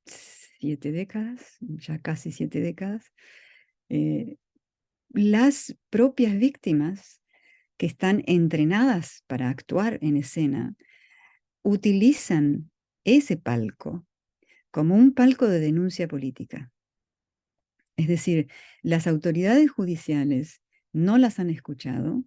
7 décadas, ya casi 7 décadas, eh, las propias víctimas que están entrenadas para actuar en escena utilizan ese palco como un palco de denuncia política. Es decir, las autoridades judiciales no las han escuchado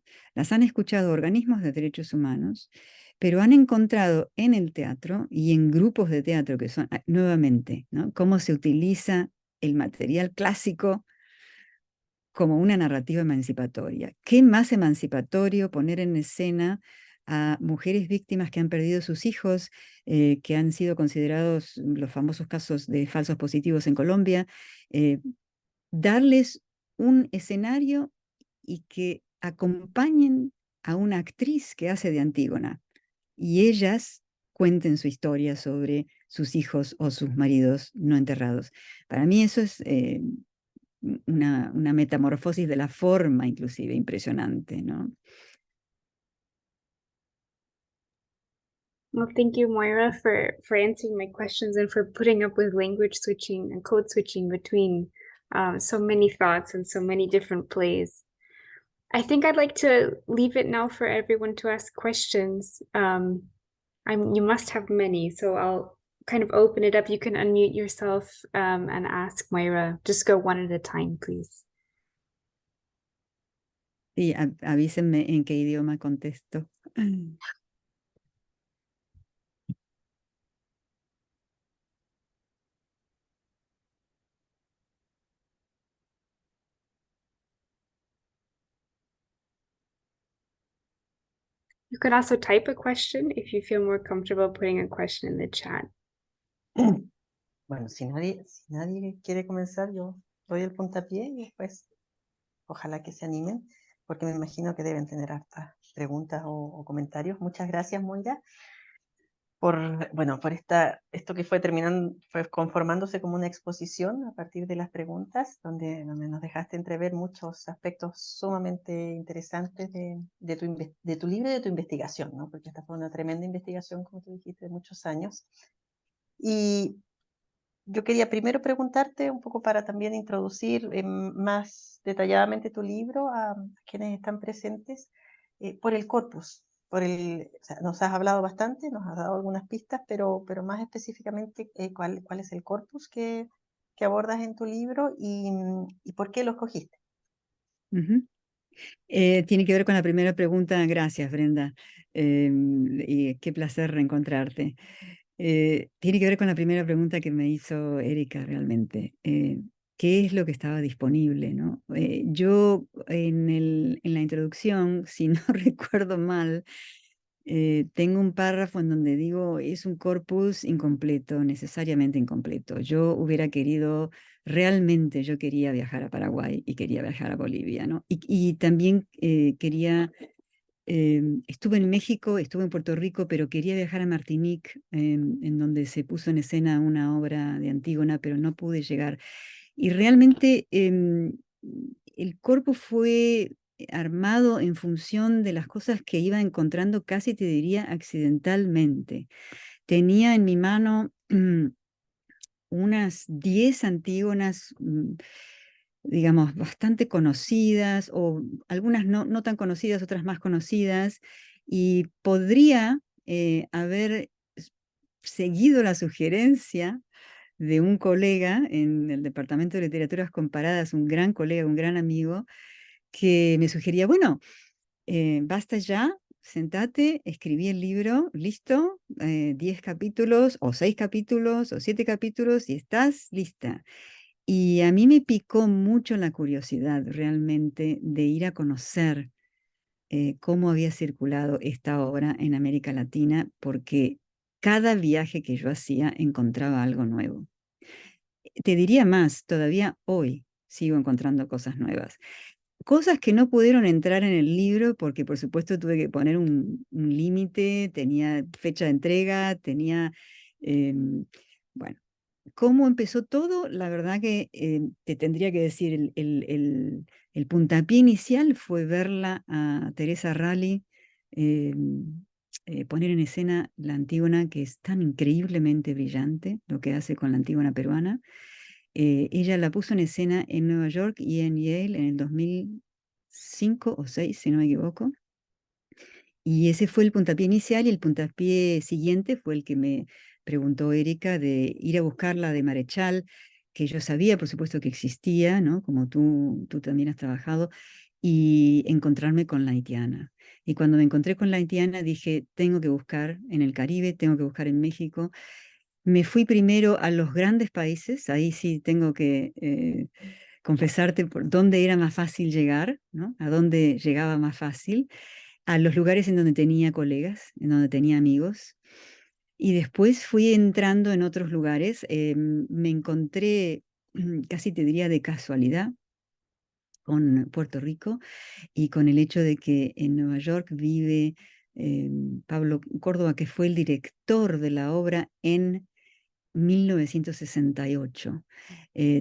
organismos de derechos humanos, pero han encontrado en el teatro y en grupos de teatro que son, nuevamente, ¿no? Cómo se utiliza el material clásico como una narrativa emancipatoria. ¿Qué más emancipatorio poner en escena a mujeres víctimas que han perdido sus hijos, que han sido considerados los famosos casos de falsos positivos en Colombia, eh, darles un escenario y que acompañen a una actriz que hace de Antígona y ellas cuenten su historia sobre sus hijos o sus maridos no enterrados? Para mí eso es una metamorfosis de la forma inclusive impresionante, ¿no? Well, thank you, Moira, for answering my questions and for putting up with language switching and code switching between so many thoughts and so many different plays. I think I'd like to leave it now for everyone to ask questions. You must have many, so I'll kind of open it up. You can unmute yourself and ask Moira. Just go one at a time, please. Y avísenme en qué idioma contesto. You could also type a question if you feel more comfortable putting a question in the chat. Bueno, si nadie quiere comenzar, yo doy el puntapié y después ojalá que se animen, porque me imagino que deben tener hartas preguntas o comentarios. Muchas gracias, Moira, por esto que fue conformándose como una exposición a partir de las preguntas, donde nos dejaste entrever muchos aspectos sumamente interesantes de tu libro y de tu investigación, ¿no? Porque esta fue una tremenda investigación, como tú dijiste, de muchos años. Y yo quería primero preguntarte un poco para también introducir más detalladamente tu libro a quienes están presentes, por el corpus. O sea, nos has hablado bastante, nos has dado algunas pistas, pero más específicamente, ¿cuál es el corpus que abordas en tu libro y por qué lo escogiste? Ujú. Tiene que ver con la primera pregunta. Gracias, Brenda. Y qué placer reencontrarte. Tiene que ver con la primera pregunta que me hizo Erika realmente. ¿Qué es lo que estaba disponible, ¿no? Yo en la introducción, si no recuerdo mal, tengo un párrafo en donde digo, es un corpus incompleto, necesariamente incompleto. Realmente yo quería viajar a Paraguay y quería viajar a Bolivia, ¿no? Y también estuve en México, estuve en Puerto Rico, pero quería viajar a Martinique, en donde se puso en escena una obra de Antígona, pero no pude llegar. Y realmente el corpus fue armado en función de las cosas que iba encontrando, casi te diría accidentalmente. Tenía en mi mano unas 10 Antígonas, digamos, bastante conocidas, o algunas no tan conocidas, otras más conocidas, y podría haber seguido la sugerencia de un colega en el Departamento de Literaturas Comparadas, un gran colega, un gran amigo, que me sugería, bueno, basta ya, sentate, escribí el libro, listo, 10 capítulos, o 6 capítulos, o 7 capítulos, y estás lista. Y a mí me picó mucho la curiosidad realmente de ir a conocer cómo había circulado esta obra en América Latina, porque cada viaje que yo hacía encontraba algo nuevo. Te diría más, todavía hoy sigo encontrando cosas nuevas. Cosas que no pudieron entrar en el libro porque por supuesto tuve que poner un límite, tenía fecha de entrega, bueno, ¿cómo empezó todo? La verdad que te tendría que decir, el puntapié inicial fue verla a Teresa Rally poner en escena la Antígona, que es tan increíblemente brillante, lo que hace con la Antígona peruana. Ella la puso en escena en Nueva York y en Yale en el 2005 o 2006, si no me equivoco. Y ese fue el puntapié inicial, y el puntapié siguiente fue el que me preguntó Erika, de ir a buscarla de Marechal, que yo sabía, por supuesto, que existía, ¿no? Como tú también has trabajado, y encontrarme con la haitiana. Y cuando me encontré con la haitiana dije, tengo que buscar en el Caribe, tengo que buscar en México. Me fui primero a los grandes países, ahí sí tengo que confesarte por dónde era más fácil llegar, ¿no? A dónde llegaba más fácil, a los lugares en donde tenía colegas, en donde tenía amigos. Y después fui entrando en otros lugares. Me encontré, casi te diría de casualidad, con Puerto Rico y con el hecho de que en Nueva York vive Pablo Córdoba, que fue el director de la obra en 1968.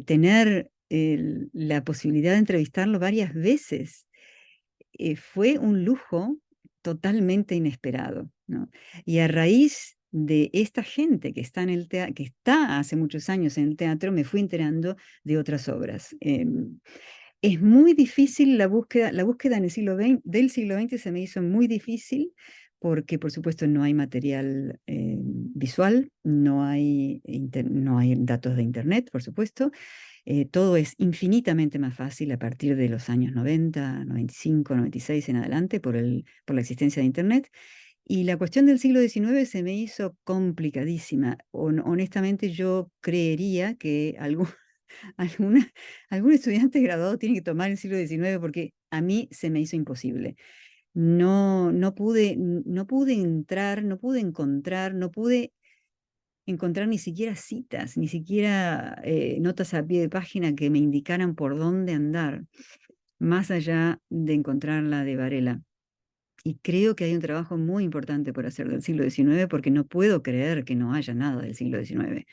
Tener la posibilidad de entrevistarlo varias veces fue un lujo totalmente inesperado, ¿no? Y a raíz de esta gente que está que está hace muchos años en el teatro, me fui enterando de otras obras. Es muy difícil la búsqueda en el del siglo XX se me hizo muy difícil porque, por supuesto, no hay material visual, no hay datos de internet, por supuesto. Todo es infinitamente más fácil a partir de los años 90, 95, 96 en adelante por la existencia de internet. Y la cuestión del siglo XIX se me hizo complicadísima. Honestamente, yo creería que alguna, algún estudiante graduado tiene que tomar el siglo XIX porque a mí se me hizo imposible. no pude entrar, no pude encontrar, no pude encontrar ni siquiera citas, ni siquiera notas a pie de página que me indicaran por dónde andar, más allá de encontrar la de Varela. Y creo que hay un trabajo muy importante por hacer del siglo XIX, porque no puedo creer que no haya nada del siglo XIX,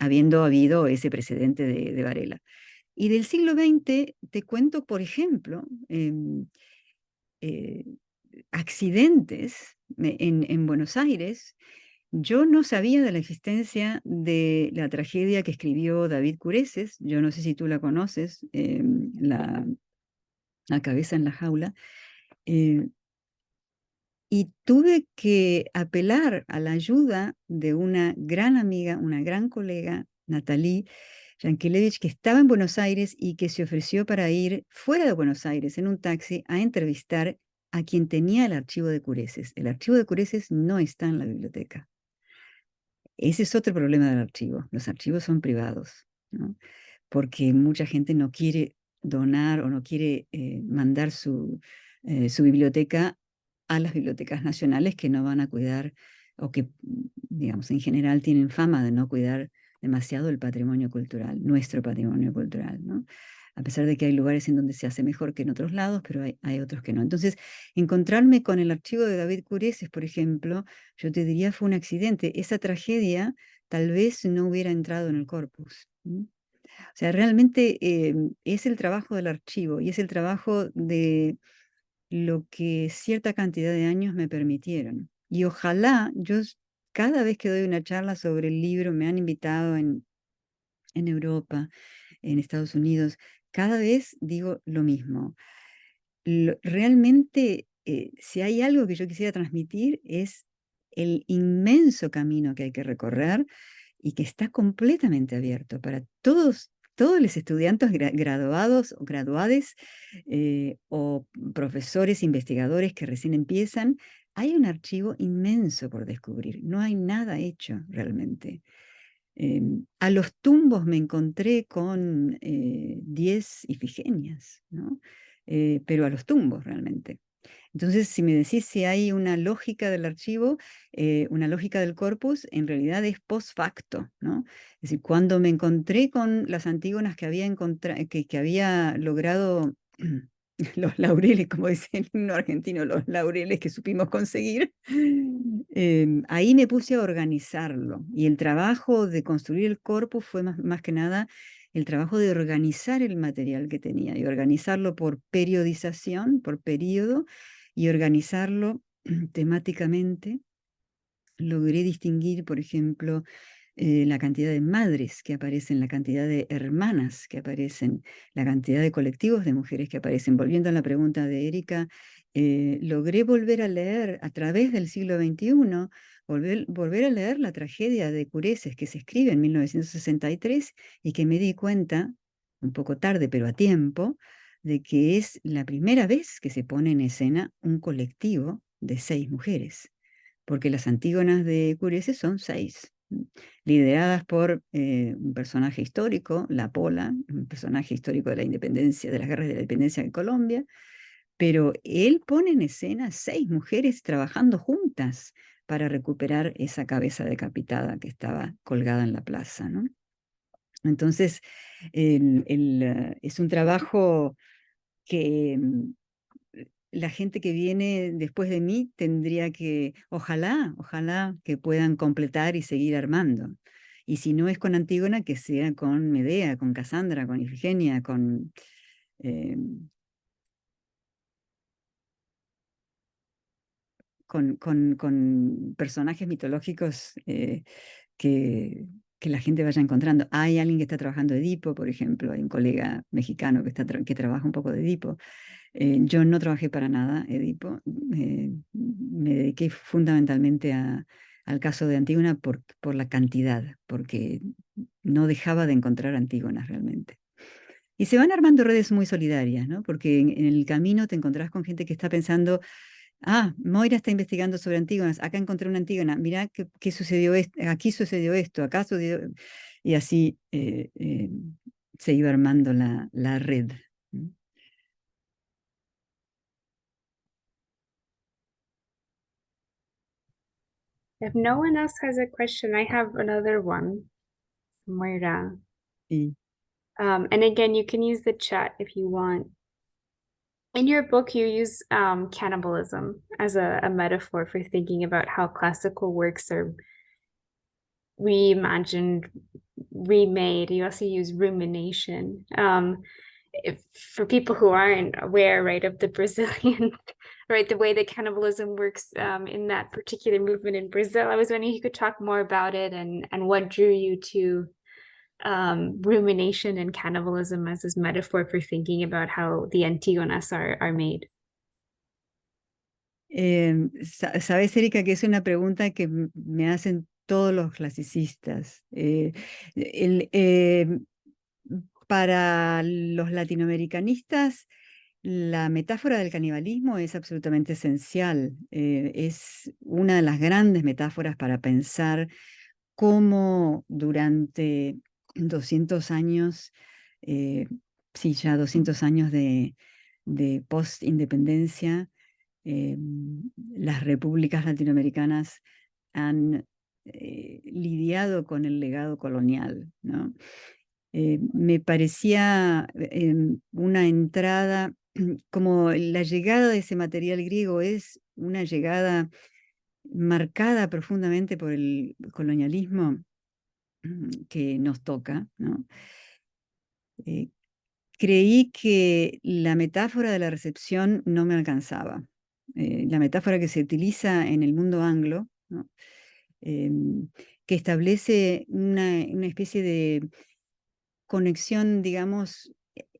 habiendo habido ese precedente de Varela. Y del siglo XX te cuento, por ejemplo, eh, accidentes en Buenos Aires. Yo no sabía de la existencia de la tragedia que escribió David Cureses. Yo no sé si tú la conoces, La cabeza en la jaula. eh, y tuve que apelar a la ayuda de una gran amiga, una gran colega, Natalie Yankelevich, que estaba en Buenos Aires y que se ofreció para ir fuera de Buenos Aires en un taxi a entrevistar a quien tenía el archivo de Cureses. El archivo de Cureses no está en la biblioteca. Ese es otro problema del archivo. Los archivos son privados, ¿no? Porque mucha gente no quiere donar o no quiere mandar su biblioteca a las bibliotecas nacionales que no van a cuidar o que, digamos, en general tienen fama de no cuidar demasiado el patrimonio cultural, nuestro patrimonio cultural, ¿no? A pesar de que hay lugares en donde se hace mejor que en otros lados, pero hay otros que no. Entonces, encontrarme con el archivo de David Cureses, por ejemplo, yo te diría fue un accidente. Esa tragedia tal vez no hubiera entrado en el corpus. O sea, realmente es el trabajo del archivo y es el trabajo de lo que cierta cantidad de años me permitieron. Y ojalá cada vez que doy una charla sobre el libro, me han invitado en Europa, en Estados Unidos, cada vez digo lo mismo. Realmente, si hay algo que yo quisiera transmitir, es el inmenso camino que hay que recorrer y que está completamente abierto para todos los estudiantes graduados o graduades o profesores, investigadores que recién empiezan. Hay un archivo inmenso por descubrir, no hay nada hecho realmente. A los tumbos me encontré con 10 Ifigenias, ¿no? Pero a los tumbos realmente. Entonces, si me decís si hay una lógica del archivo, una lógica del corpus, en realidad es post facto, ¿no? Es decir, cuando me encontré con las Antígonas que había logrado los laureles, como dice el himno argentino, los laureles que supimos conseguir, ahí me puse a organizarlo. Y el trabajo de construir el corpus fue más que nada el trabajo de organizar el material que tenía y organizarlo por periodización, por periodo, y organizarlo temáticamente. Logré distinguir, por ejemplo, la cantidad de madres que aparecen, la cantidad de hermanas que aparecen, la cantidad de colectivos de mujeres que aparecen. Volviendo a la pregunta de Erika, logré volver a leer a través del siglo XXI, volver a leer la tragedia de Cureses que se escribe en 1963 y que me di cuenta, un poco tarde pero a tiempo, de que es la primera vez que se pone en escena un colectivo de 6 mujeres, porque las Antígonas de Cureses son 6, lideradas por un personaje histórico, La Pola, un personaje histórico de la independencia, de las guerras de la independencia de Colombia, pero él pone en escena 6 mujeres trabajando juntas para recuperar esa cabeza decapitada que estaba colgada en la plaza, ¿no? Entonces, es un trabajo que la gente que viene después de mí tendría que, ojalá que puedan completar y seguir armando. Y si no es con Antígona, que sea con Medea, con Casandra, con Ifigenia, eh, con personajes mitológicos que, que la gente vaya encontrando. Hay alguien que está trabajando Edipo, por ejemplo, hay un colega mexicano que trabaja un poco de Edipo. Yo no trabajé para nada Edipo, me dediqué fundamentalmente al caso de Antígona por la cantidad, porque no dejaba de encontrar Antígonas realmente. Y se van armando redes muy solidarias, ¿no? Porque en el camino te encontrás con gente que está pensando, Moira está investigando sobre Antígonas, acá encontré una Antígona, mirá qué sucedió aquí sucedió esto, acá sucedió... Y así se iba armando la red. If no one else has a question, I have another one, Moira. Y And again, you can use the chat if you want. In your book, you use cannibalism as a metaphor for thinking about how classical works are reimagined, remade. You also use rumination. If, for people who aren't aware, right, of the Brazilian, right, the way that cannibalism works in that particular movement in Brazil, I was wondering if you could talk more about it and what drew you to rumination and cannibalism as this metaphor for thinking about how the Antígonas are made. Sabes, Erika, que es una pregunta que me hacen todos los clasicistas. Para los latinoamericanistas, la metáfora del canibalismo es absolutamente esencial. Es una de las grandes metáforas para pensar cómo durante 200 años, sí, ya 200 años de post-independencia, las repúblicas latinoamericanas han lidiado con el legado colonial, ¿no? Me parecía una entrada, como la llegada de ese material griego es una llegada marcada profundamente por el colonialismo que nos toca, ¿no? Creí que la metáfora de la recepción no me alcanzaba. La metáfora que se utiliza en el mundo anglo, ¿no? Que establece una especie de conexión, digamos,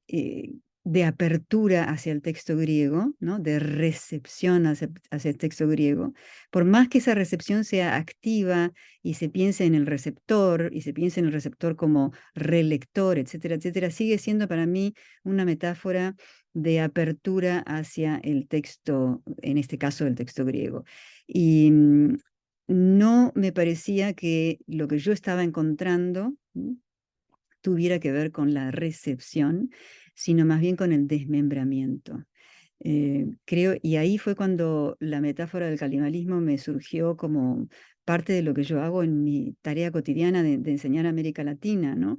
de apertura hacia el texto griego, ¿no? De recepción hacia el texto griego, por más que esa recepción sea activa y se piense en el receptor, y se piense en el receptor como relector, etcétera, etcétera, sigue siendo para mí una metáfora de apertura hacia el texto, en este caso el texto griego. Y no me parecía que lo que yo estaba encontrando tuviera que ver con la recepción, sino más bien con el desmembramiento. Creo, y ahí fue cuando la metáfora del canibalismo me surgió como parte de lo que yo hago en mi tarea cotidiana de enseñar América Latina, ¿no?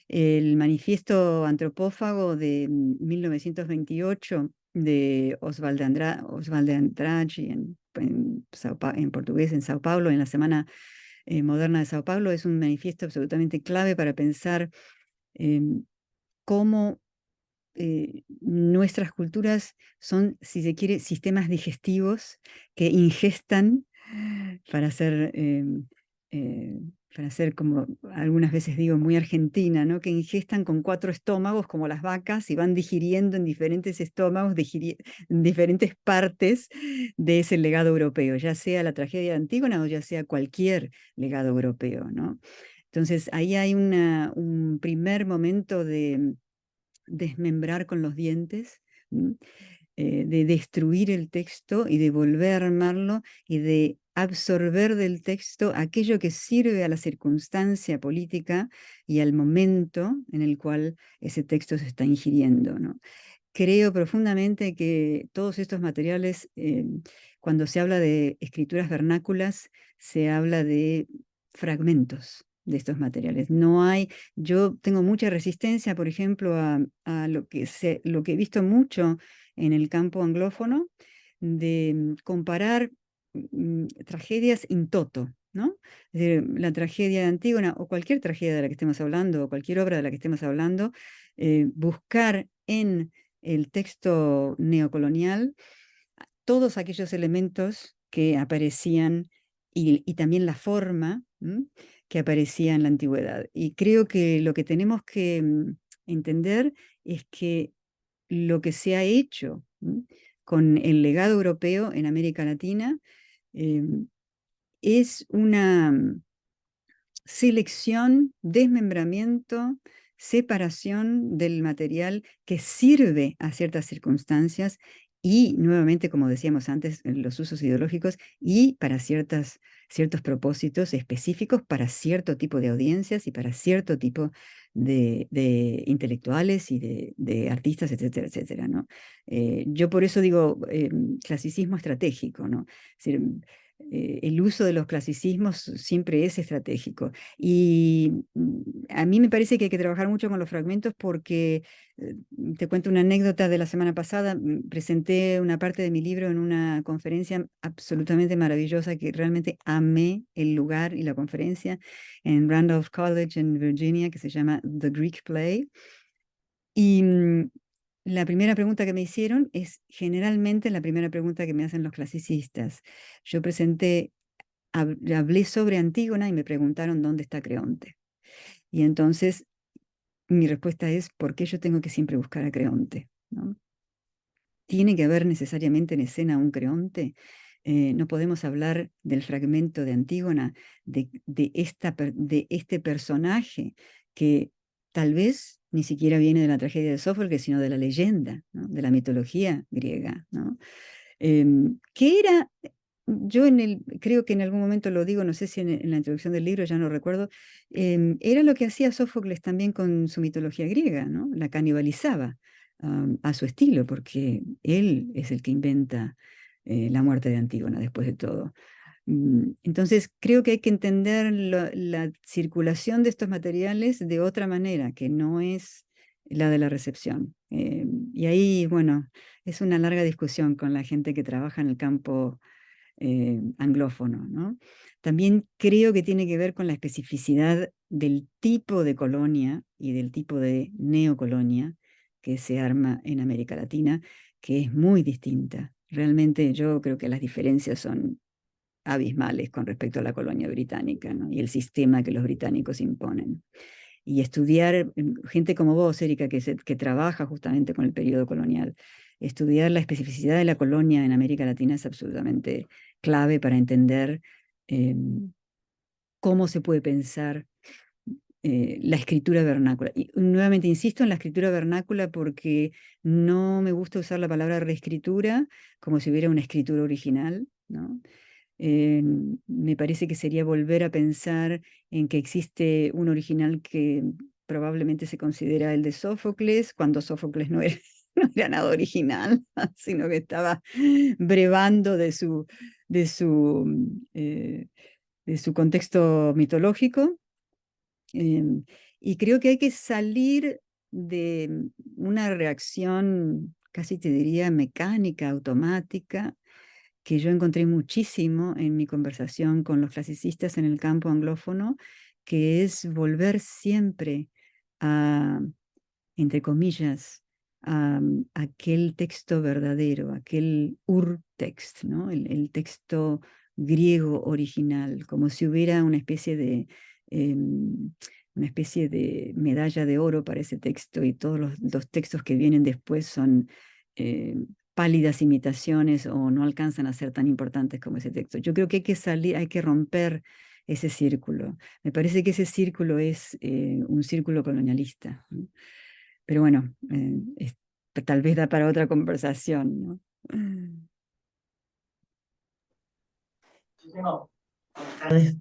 El manifiesto antropófago de 1928 de Oswald de Andrade en portugués en Sao Paulo, en la Semana Moderna de Sao Paulo, es un manifiesto absolutamente clave para pensar cómo nuestras culturas son, si se quiere, sistemas digestivos que ingestan para hacer, como algunas veces digo, muy argentina, ¿no? Que ingestan con 4 estómagos como las vacas y van digiriendo en diferentes estómagos, en diferentes partes de ese legado europeo, ya sea la tragedia de Antígona o ya sea cualquier legado europeo, ¿no? Entonces ahí hay un primer momento de desmembrar con los dientes, de destruir el texto y de volver a armarlo y de absorber del texto aquello que sirve a la circunstancia política y al momento en el cual ese texto se está ingiriendo, ¿no? Creo profundamente que todos estos materiales, cuando se habla de escrituras vernáculas, se habla de fragmentos de estos materiales. No hay, yo tengo mucha resistencia, por ejemplo, a lo que he visto mucho en el campo anglófono, de comparar tragedias in toto, ¿no? Es decir, la tragedia de Antígona o cualquier tragedia de la que estemos hablando, o cualquier obra de la que estemos hablando, buscar en el texto neocolonial todos aquellos elementos que aparecían y también la forma que aparecía en la antigüedad. Y creo que lo que tenemos que entender es que lo que se ha hecho con el legado europeo en América Latina es una selección, desmembramiento, separación del material que sirve a ciertas circunstancias y, nuevamente, como decíamos antes, los usos ideológicos y para ciertos propósitos específicos para cierto tipo de audiencias y para cierto tipo de intelectuales y de artistas, etcétera, etcétera, ¿no? Yo por eso digo clasicismo estratégico, ¿no? Es decir, el uso de los clasicismos siempre es estratégico. Y a mí me parece que hay que trabajar mucho con los fragmentos porque, te cuento una anécdota de la semana pasada, presenté una parte de mi libro en una conferencia absolutamente maravillosa que realmente amé el lugar y la conferencia en Randolph College en Virginia, que se llama The Greek Play. Y la primera pregunta que me hicieron es generalmente la primera pregunta que me hacen los clasicistas. Yo hablé sobre Antígona y me preguntaron dónde está Creonte. Y entonces mi respuesta es, ¿por qué yo tengo que siempre buscar a Creonte? ¿No? ¿Tiene que haber necesariamente en escena un Creonte? No podemos hablar del fragmento de Antígona, de este personaje que tal vez ni siquiera viene de la tragedia de Sófocles, sino de la leyenda, ¿no? De la mitología griega, ¿no? Que era, creo que en algún momento lo digo, no sé si en la introducción del libro, ya no recuerdo, era lo que hacía Sófocles también con su mitología griega, ¿no? La canibalizaba a su estilo, porque él es el que inventa la muerte de Antígona, después de todo. Entonces, creo que hay que entender la circulación de estos materiales de otra manera, que no es la de la recepción. Y ahí, bueno, es una larga discusión con la gente que trabaja en el campo anglófono, ¿no? También creo que tiene que ver con la especificidad del tipo de colonia y del tipo de neocolonia que se arma en América Latina, que es muy distinta. Realmente yo creo que las diferencias son abismales con respecto a la colonia británica, ¿no? Y el sistema que los británicos imponen. Y estudiar, gente como vos, Erika, que trabaja justamente con el periodo colonial, estudiar la especificidad de la colonia en América Latina es absolutamente clave para entender cómo se puede pensar la escritura vernácula. Y nuevamente insisto en la escritura vernácula porque no me gusta usar la palabra reescritura como si hubiera una escritura original, ¿no? Me parece que sería volver a pensar en que existe un original que probablemente se considera el de Sófocles, cuando Sófocles no era, no era nada original, sino que estaba brevando de su, de su contexto mitológico. Y creo que hay que salir de una reacción, casi te diría, mecánica, automática, que yo encontré muchísimo en mi conversación con los clasicistas en el campo anglófono, que es volver siempre a, entre comillas, a aquel texto verdadero, aquel urtext, ¿no? El texto griego original, como si hubiera una especie de medalla de oro para ese texto y todos los textos que vienen después son pálidas imitaciones o no alcanzan a ser tan importantes como ese texto. Yo creo que hay que salir, hay que romper ese círculo. Me parece que ese círculo es un círculo colonialista, ¿no? Pero bueno, tal vez da para otra conversación, ¿no?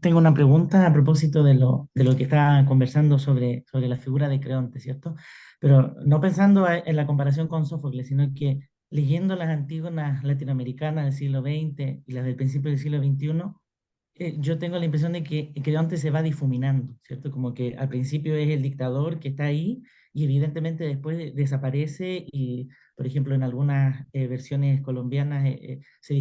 Tengo una pregunta a propósito de lo que estaba conversando sobre la figura de Creonte, ¿cierto? Pero no pensando en la comparación con Sófocles, sino que leyendo las Antígonas latinoamericanas del siglo XX y las del principio del siglo XXI, yo tengo la impresión de que Creonte se va difuminando, ¿cierto? Como que al principio es el dictador que está ahí y evidentemente después desaparece y, por ejemplo, en algunas versiones colombianas se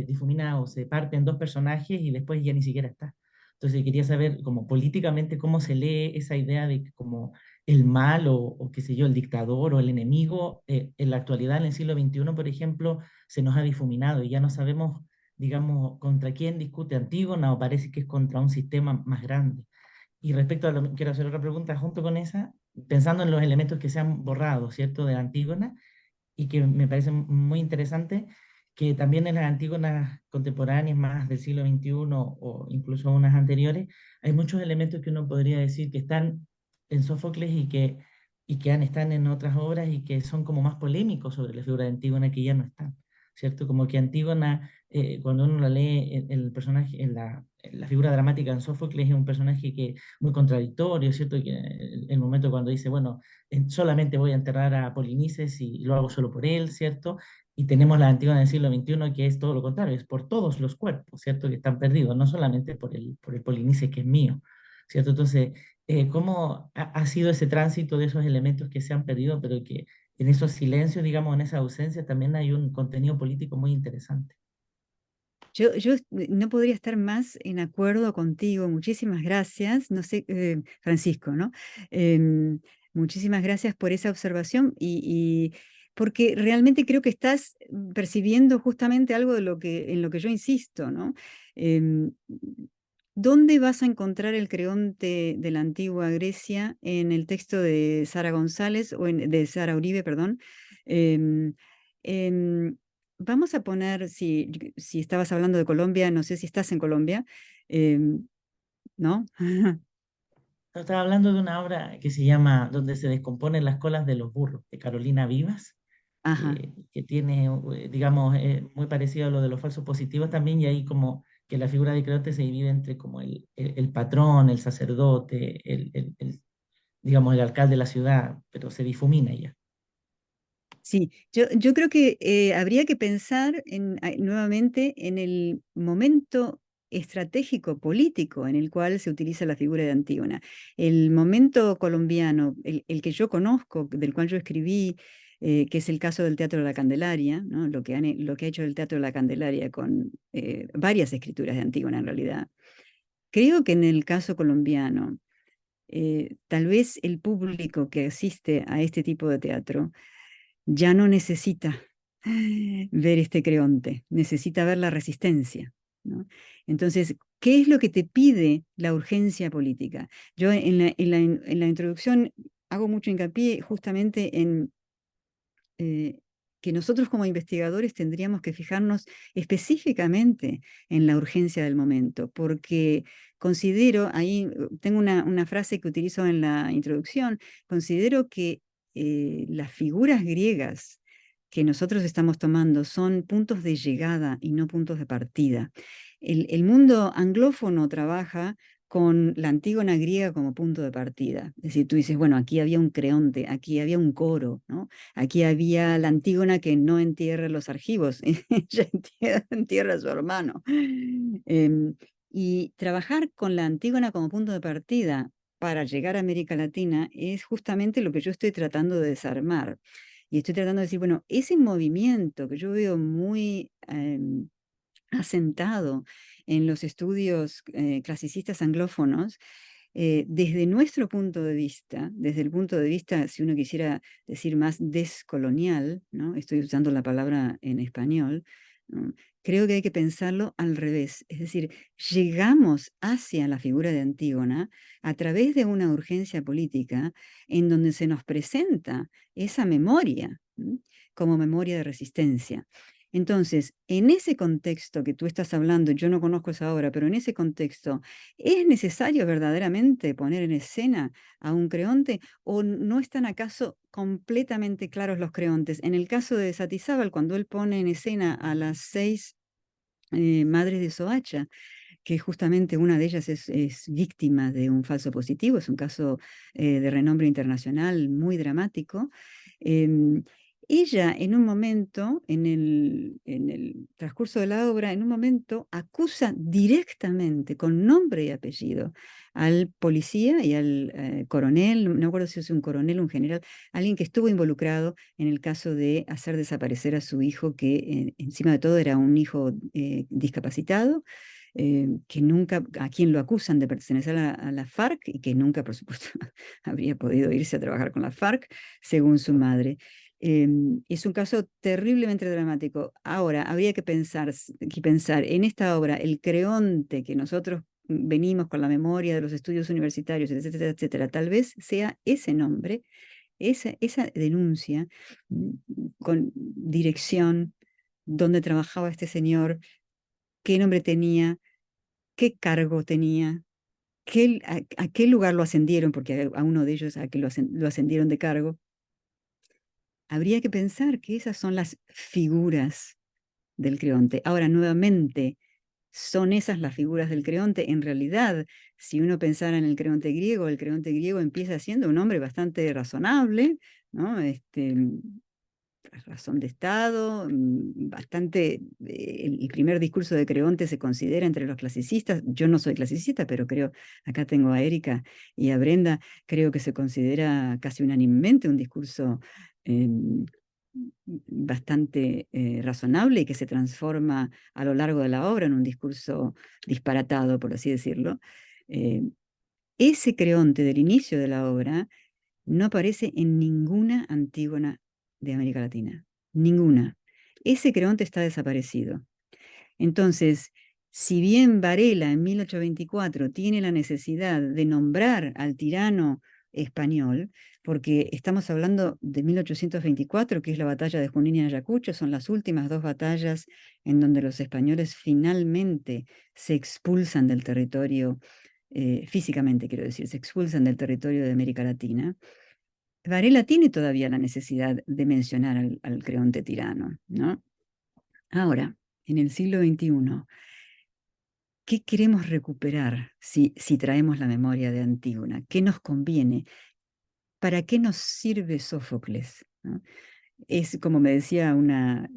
difumina o se parte en dos personajes y después ya ni siquiera está. Entonces quería saber como políticamente cómo se lee esa idea de que como el mal o qué sé yo, el dictador o el enemigo en la actualidad, en el siglo XXI, por ejemplo, se nos ha difuminado y ya no sabemos, digamos, contra quién discute Antígona o parece que es contra un sistema más grande. Y respecto a quiero hacer otra pregunta junto con esa, pensando en los elementos que se han borrado, ¿cierto?, de Antígona, y que me parece muy interesante, que también en las Antígonas contemporáneas más del siglo XXI o incluso unas anteriores, hay muchos elementos que uno podría decir que están en Sófocles y que están en otras obras y que son como más polémicos sobre la figura de Antígona que ya no están. ¿cierto? Como que Antígona, cuando uno la lee, el personaje, en la figura dramática en Sófocles es un personaje que muy contradictorio, ¿cierto? Que el momento cuando dice, bueno, solamente voy a enterrar a Polinices y lo hago solo por él, ¿cierto? Y tenemos la Antígona del siglo XXI que es todo lo contrario, es por todos los cuerpos, ¿cierto? Que están perdidos, no solamente por el Polinices que es mío, ¿cierto? Entonces, ¿cómo ha sido ese tránsito de esos elementos que se han perdido, pero que en esos silencios, digamos, en esa ausencia, también hay un contenido político muy interesante? Yo no podría estar más en acuerdo contigo. Muchísimas gracias. No sé, Francisco, ¿no? Muchísimas gracias por esa observación y porque realmente creo que estás percibiendo justamente algo de en lo que yo insisto, ¿no? Em, ¿Dónde vas a encontrar el creonte de la antigua Grecia en el texto de Sara González o de Sara Uribe, perdón? Em, em, Vamos a poner, si estabas hablando de Colombia, no sé si estás en Colombia, ¿no? Yo estaba hablando de una obra que se llama Donde se descomponen las colas de los burros, de Carolina Vivas, Ajá. que tiene, digamos, muy parecido a lo de los falsos positivos también, y ahí como que la figura de Creonte se divide entre como el patrón, el sacerdote, digamos, el alcalde de la ciudad, pero se difumina ya. Sí, yo creo que habría que pensar nuevamente en el momento estratégico político en el cual se utiliza la figura de Antígona. El momento colombiano, el que yo conozco, del cual yo escribí, que es el caso del Teatro de la Candelaria, ¿no? Lo que ha hecho el Teatro de la Candelaria con varias escrituras de Antígona en realidad. Creo que en el caso colombiano, tal vez el público que asiste a este tipo de teatro ya no necesita ver este Creonte, necesita ver la resistencia, ¿no? Entonces, ¿qué es lo que te pide la urgencia política? Yo en la introducción hago mucho hincapié justamente en que nosotros como investigadores tendríamos que fijarnos específicamente en la urgencia del momento, porque considero, ahí tengo una frase que utilizo en la introducción, considero que las figuras griegas que nosotros estamos tomando son puntos de llegada y no puntos de partida. El mundo anglófono trabaja con la Antígona griega como punto de partida. Es decir, tú dices, bueno, aquí había un Creonte, aquí había un coro, ¿no? Aquí había la Antígona que no entierra los argivos, ella entierra a su hermano. Y trabajar con la Antígona como punto de partida para llegar a América Latina es justamente lo que yo estoy tratando de desarmar. Y estoy tratando de decir, bueno, ese movimiento que yo veo muy asentado en los estudios clasicistas anglófonos, desde nuestro punto de vista, desde el punto de vista, si uno quisiera decir más descolonial, ¿no? Estoy usando la palabra en español, ¿no? Creo que hay que pensarlo al revés, es decir, llegamos hacia la figura de Antígona a través de una urgencia política en donde se nos presenta esa memoria, ¿no? Como memoria de resistencia. Entonces, en ese contexto que tú estás hablando, yo no conozco esa obra, pero en ese contexto, ¿es necesario verdaderamente poner en escena a un creonte o no están acaso completamente claros los creontes? En el caso de Satizábal, cuando él pone en escena a las 6 madres de Soacha, que justamente una de ellas es víctima de un falso positivo, es un caso de renombre internacional muy dramático. em, Ella en un momento, en el transcurso de la obra, en un momento acusa directamente, con nombre y apellido, al policía y al coronel, no me acuerdo si es un coronel o un general, alguien que estuvo involucrado en el caso de hacer desaparecer a su hijo, que encima de todo era un hijo discapacitado, que nunca, a quien lo acusan de pertenecer a la FARC y que nunca, por supuesto, habría podido irse a trabajar con la FARC, según su madre. Es un caso terriblemente dramático. Ahora, habría que pensar en esta obra, el Creonte que nosotros venimos con la memoria de los estudios universitarios, etcétera, etcétera, tal vez sea ese nombre, esa denuncia con dirección, dónde trabajaba este señor, qué nombre tenía, qué cargo tenía, a qué lugar lo ascendieron, porque a uno de ellos a que lo ascendieron de cargo. Habría que pensar que esas son las figuras del Creonte. Ahora, nuevamente, ¿son esas las figuras del Creonte? En realidad, si uno pensara en el Creonte griego empieza siendo un hombre bastante razonable, ¿no? Razón de Estado, bastante, el primer discurso de Creonte se considera entre los clasicistas, yo no soy clasicista, pero creo, acá tengo a Erika y a Brenda, creo que se considera casi unánimemente un discurso eh, bastante razonable y que se transforma a lo largo de la obra en un discurso disparatado, por así decirlo. Eh, Ese Creonte del inicio de la obra no aparece en ninguna Antígona de América Latina. Ninguna. Ese Creonte está desaparecido. Entonces, si bien Varela en 1824 tiene la necesidad de nombrar al tirano español, porque estamos hablando de 1824, que es la batalla de Junín y Ayacucho, son las últimas dos batallas en donde los españoles finalmente se expulsan del territorio, físicamente quiero decir, se expulsan del territorio de América Latina. Varela tiene todavía la necesidad de mencionar al Creonte tirano, ¿no? Ahora, en el siglo XXI, ¿qué queremos recuperar si traemos la memoria de Antígona? ¿Qué nos conviene? ¿Para qué nos sirve Sófocles? ¿No? Es como me decía una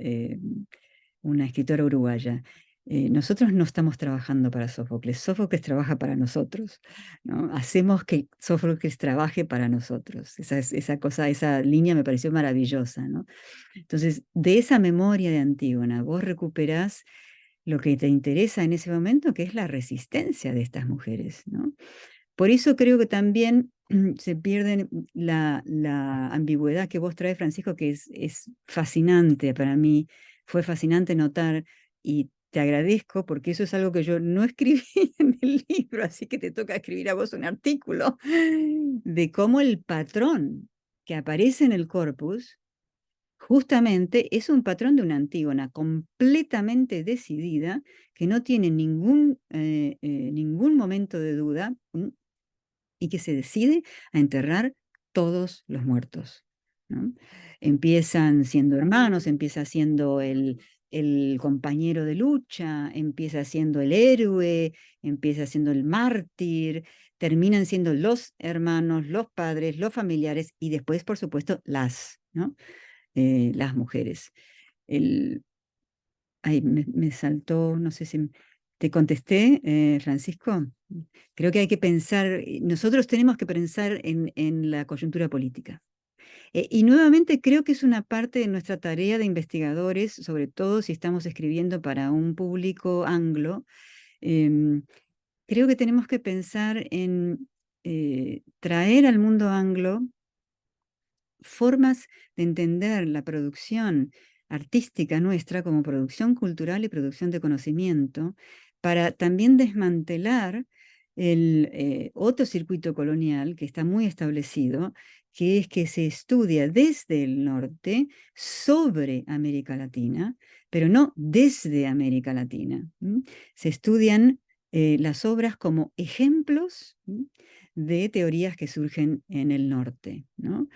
escritora uruguaya, nosotros no estamos trabajando para Sófocles, Sófocles trabaja para nosotros, ¿no? Hacemos que Sófocles trabaje para nosotros. Esa línea me pareció maravillosa, ¿no? Entonces, de esa memoria de Antígona, vos recuperás lo que te interesa en ese momento, que es la resistencia de estas mujeres, ¿no? Por eso creo que también se pierde la ambigüedad que vos traes, Francisco, que es fascinante para mí. Fue fascinante notar y te agradezco porque eso es algo que yo no escribí en el libro, así que te toca escribir a vos un artículo de cómo el patrón que aparece en el corpus justamente es un patrón de una Antígona completamente decidida, que no tiene ningún momento de duda, y que se decide a enterrar todos los muertos, ¿no? Empiezan siendo hermanos, empieza siendo el compañero de lucha, empieza siendo el héroe, empieza siendo el mártir, terminan siendo los hermanos, los padres, los familiares y después, por supuesto, las mujeres. El, me saltó, no sé si te contesté, Francisco. Creo que hay que pensar, nosotros tenemos que pensar en la coyuntura política. Y nuevamente creo que es una parte de nuestra tarea de investigadores, sobre todo si estamos escribiendo para un público anglo. em, Creo que tenemos que pensar en traer al mundo anglo formas de entender la producción artística nuestra como producción cultural y producción de conocimiento, para también desmantelar el otro circuito colonial que está muy establecido, que es que se estudia desde el norte sobre América Latina, pero no desde América Latina. Se estudian las obras como ejemplos de teorías que surgen en el norte, ¿no?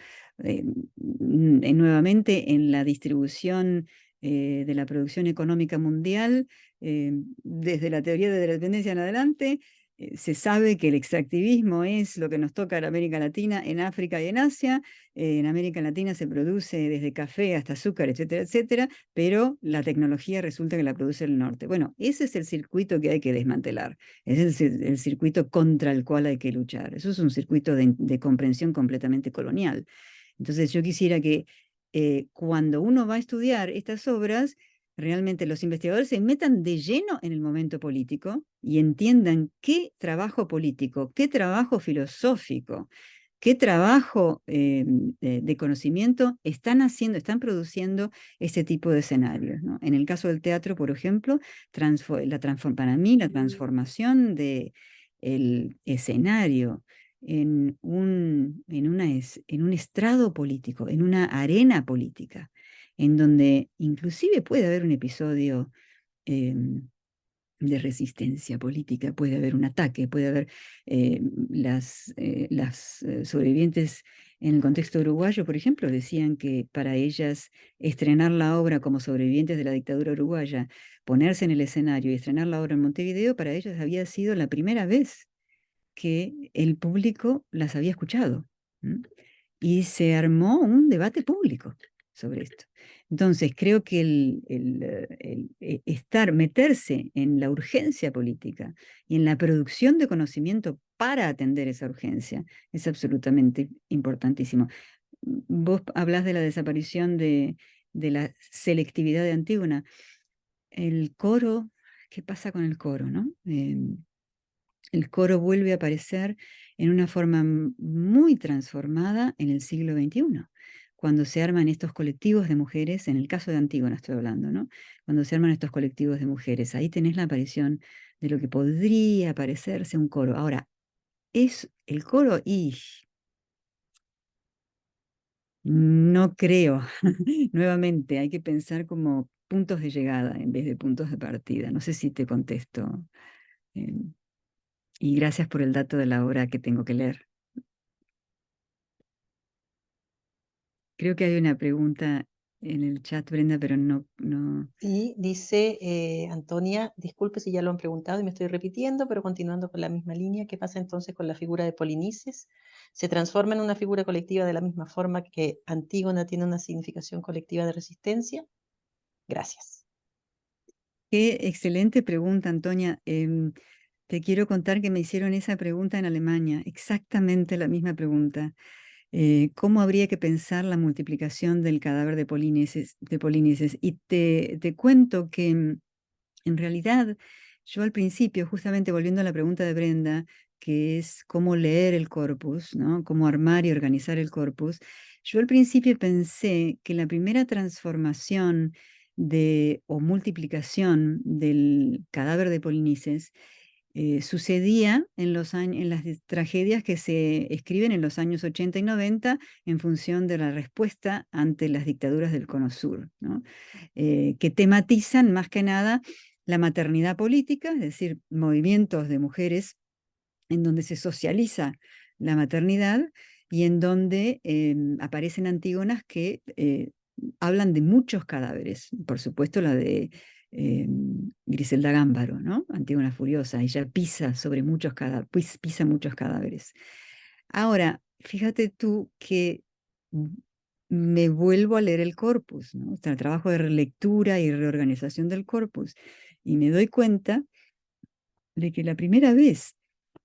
Nuevamente en la distribución de la producción económica mundial, desde la teoría de la dependencia en adelante, se sabe que el extractivismo es lo que nos toca en América Latina, en África y en Asia. En América Latina se produce desde café hasta azúcar, etcétera, etcétera, pero la tecnología resulta que la produce el norte. Bueno, ese es el circuito que hay que desmantelar, ese es el circuito contra el cual hay que luchar. Eso es un circuito de comprensión completamente colonial. Entonces yo quisiera que cuando uno va a estudiar estas obras, realmente los investigadores se metan de lleno en el momento político y entiendan qué trabajo político, qué trabajo filosófico, qué trabajo de conocimiento están haciendo, están produciendo este tipo de escenarios, ¿no? En el caso del teatro, por ejemplo, para mí la transformación del escenario en un estrado político, en una arena política, en donde inclusive puede haber un episodio de resistencia política, puede haber un ataque, puede haber las sobrevivientes En el contexto uruguayo, por ejemplo, decían que para ellas estrenar la obra como sobrevivientes de la dictadura uruguaya, ponerse en el escenario y estrenar la obra en Montevideo, para ellas había sido la primera vez que el público las había escuchado. Y se armó un debate público sobre esto. Entonces, creo que meterse en la urgencia política y en la producción de conocimiento para atender esa urgencia es absolutamente importantísimo. Vos hablas de la desaparición de la selectividad de Antígona. El coro, ¿qué pasa con el coro, no? El coro vuelve a aparecer en una forma muy transformada en el siglo XXI, cuando se arman estos colectivos de mujeres, en el caso de Antígona estoy hablando, ¿no? Cuando se arman estos colectivos de mujeres, ahí tenés la aparición de lo que podría parecerse un coro. Ahora, es el coro y no creo, nuevamente, hay que pensar como puntos de llegada en vez de puntos de partida. No sé si te contesto. eh, y gracias por el dato de la obra que tengo que leer. Creo que hay una pregunta en el chat, Brenda, pero no. Sí, dice Antonia, disculpe si ya lo han preguntado y me estoy repitiendo, pero continuando con la misma línea, ¿qué pasa entonces con la figura de Polinices? ¿Se transforma en una figura colectiva de la misma forma que Antígona tiene una significación colectiva de resistencia? Gracias. Qué excelente pregunta, Antonia. Te quiero contar que me hicieron esa pregunta en Alemania, exactamente la misma pregunta. ¿Cómo habría que pensar la multiplicación del cadáver de Polinices? Y te cuento que en realidad, yo al principio, justamente volviendo a la pregunta de Brenda, que es cómo leer el corpus, ¿no? Cómo armar y organizar el corpus, yo al principio pensé que la primera transformación o multiplicación del cadáver de Polinices sucedía en las tragedias que se escriben en los años 80 y 90 en función de la respuesta ante las dictaduras del Cono Sur, ¿no? Que tematizan más que nada la maternidad política, es decir, movimientos de mujeres en donde se socializa la maternidad y en donde aparecen Antígonas que hablan de muchos cadáveres. Por supuesto, la de Griselda Gámbaro, ¿no? Antígona Furiosa, ella pisa muchos cadáveres. Ahora, fíjate tú que me vuelvo a leer el corpus, ¿no? O sea, el trabajo de relectura y reorganización del corpus, y me doy cuenta de que la primera vez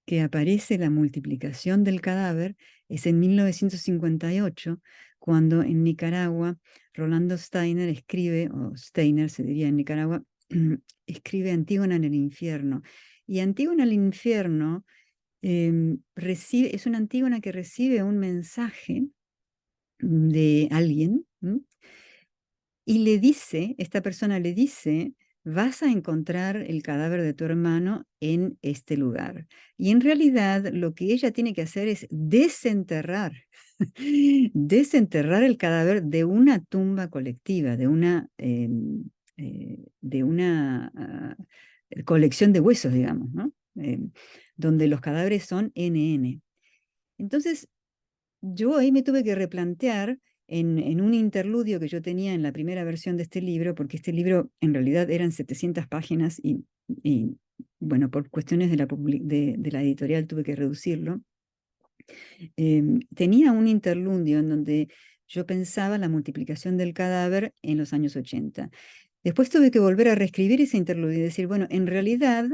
que aparece la multiplicación del cadáver es en 1958, cuando en Nicaragua Rolando Steiner escribe, o Steiner se diría en Nicaragua, escribe Antígona en el infierno. Y Antígona en el infierno es una Antígona que recibe un mensaje de alguien, y esta persona le dice, vas a encontrar el cadáver de tu hermano en este lugar. Y en realidad lo que ella tiene que hacer es desenterrar, desenterrar el cadáver de una tumba colectiva, de una colección de huesos, digamos, ¿no? Donde los cadáveres son NN. Entonces, yo ahí me tuve que replantear en un interludio que yo tenía en la primera versión de este libro, porque este libro en realidad eran 700 páginas y, bueno, por cuestiones de la editorial tuve que reducirlo. Tenía un interludio en donde yo pensaba la multiplicación del cadáver en los años 80. Después tuve que volver a reescribir ese interludio y decir, bueno, en realidad,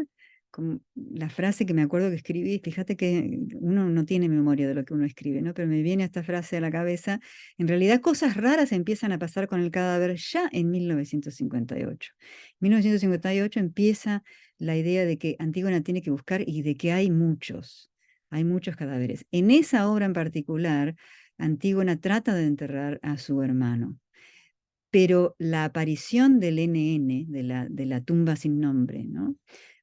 como la frase que me acuerdo que escribí, fíjate que uno no tiene memoria de lo que uno escribe, ¿no? Pero me viene esta frase a la cabeza, en realidad cosas raras empiezan a pasar con el cadáver ya en 1958. En 1958 empieza la idea de que Antígona tiene que buscar y de que hay muchos cadáveres. En esa obra en particular, Antígona trata de enterrar a su hermano, pero la aparición del NN, de la tumba sin nombre, ¿no?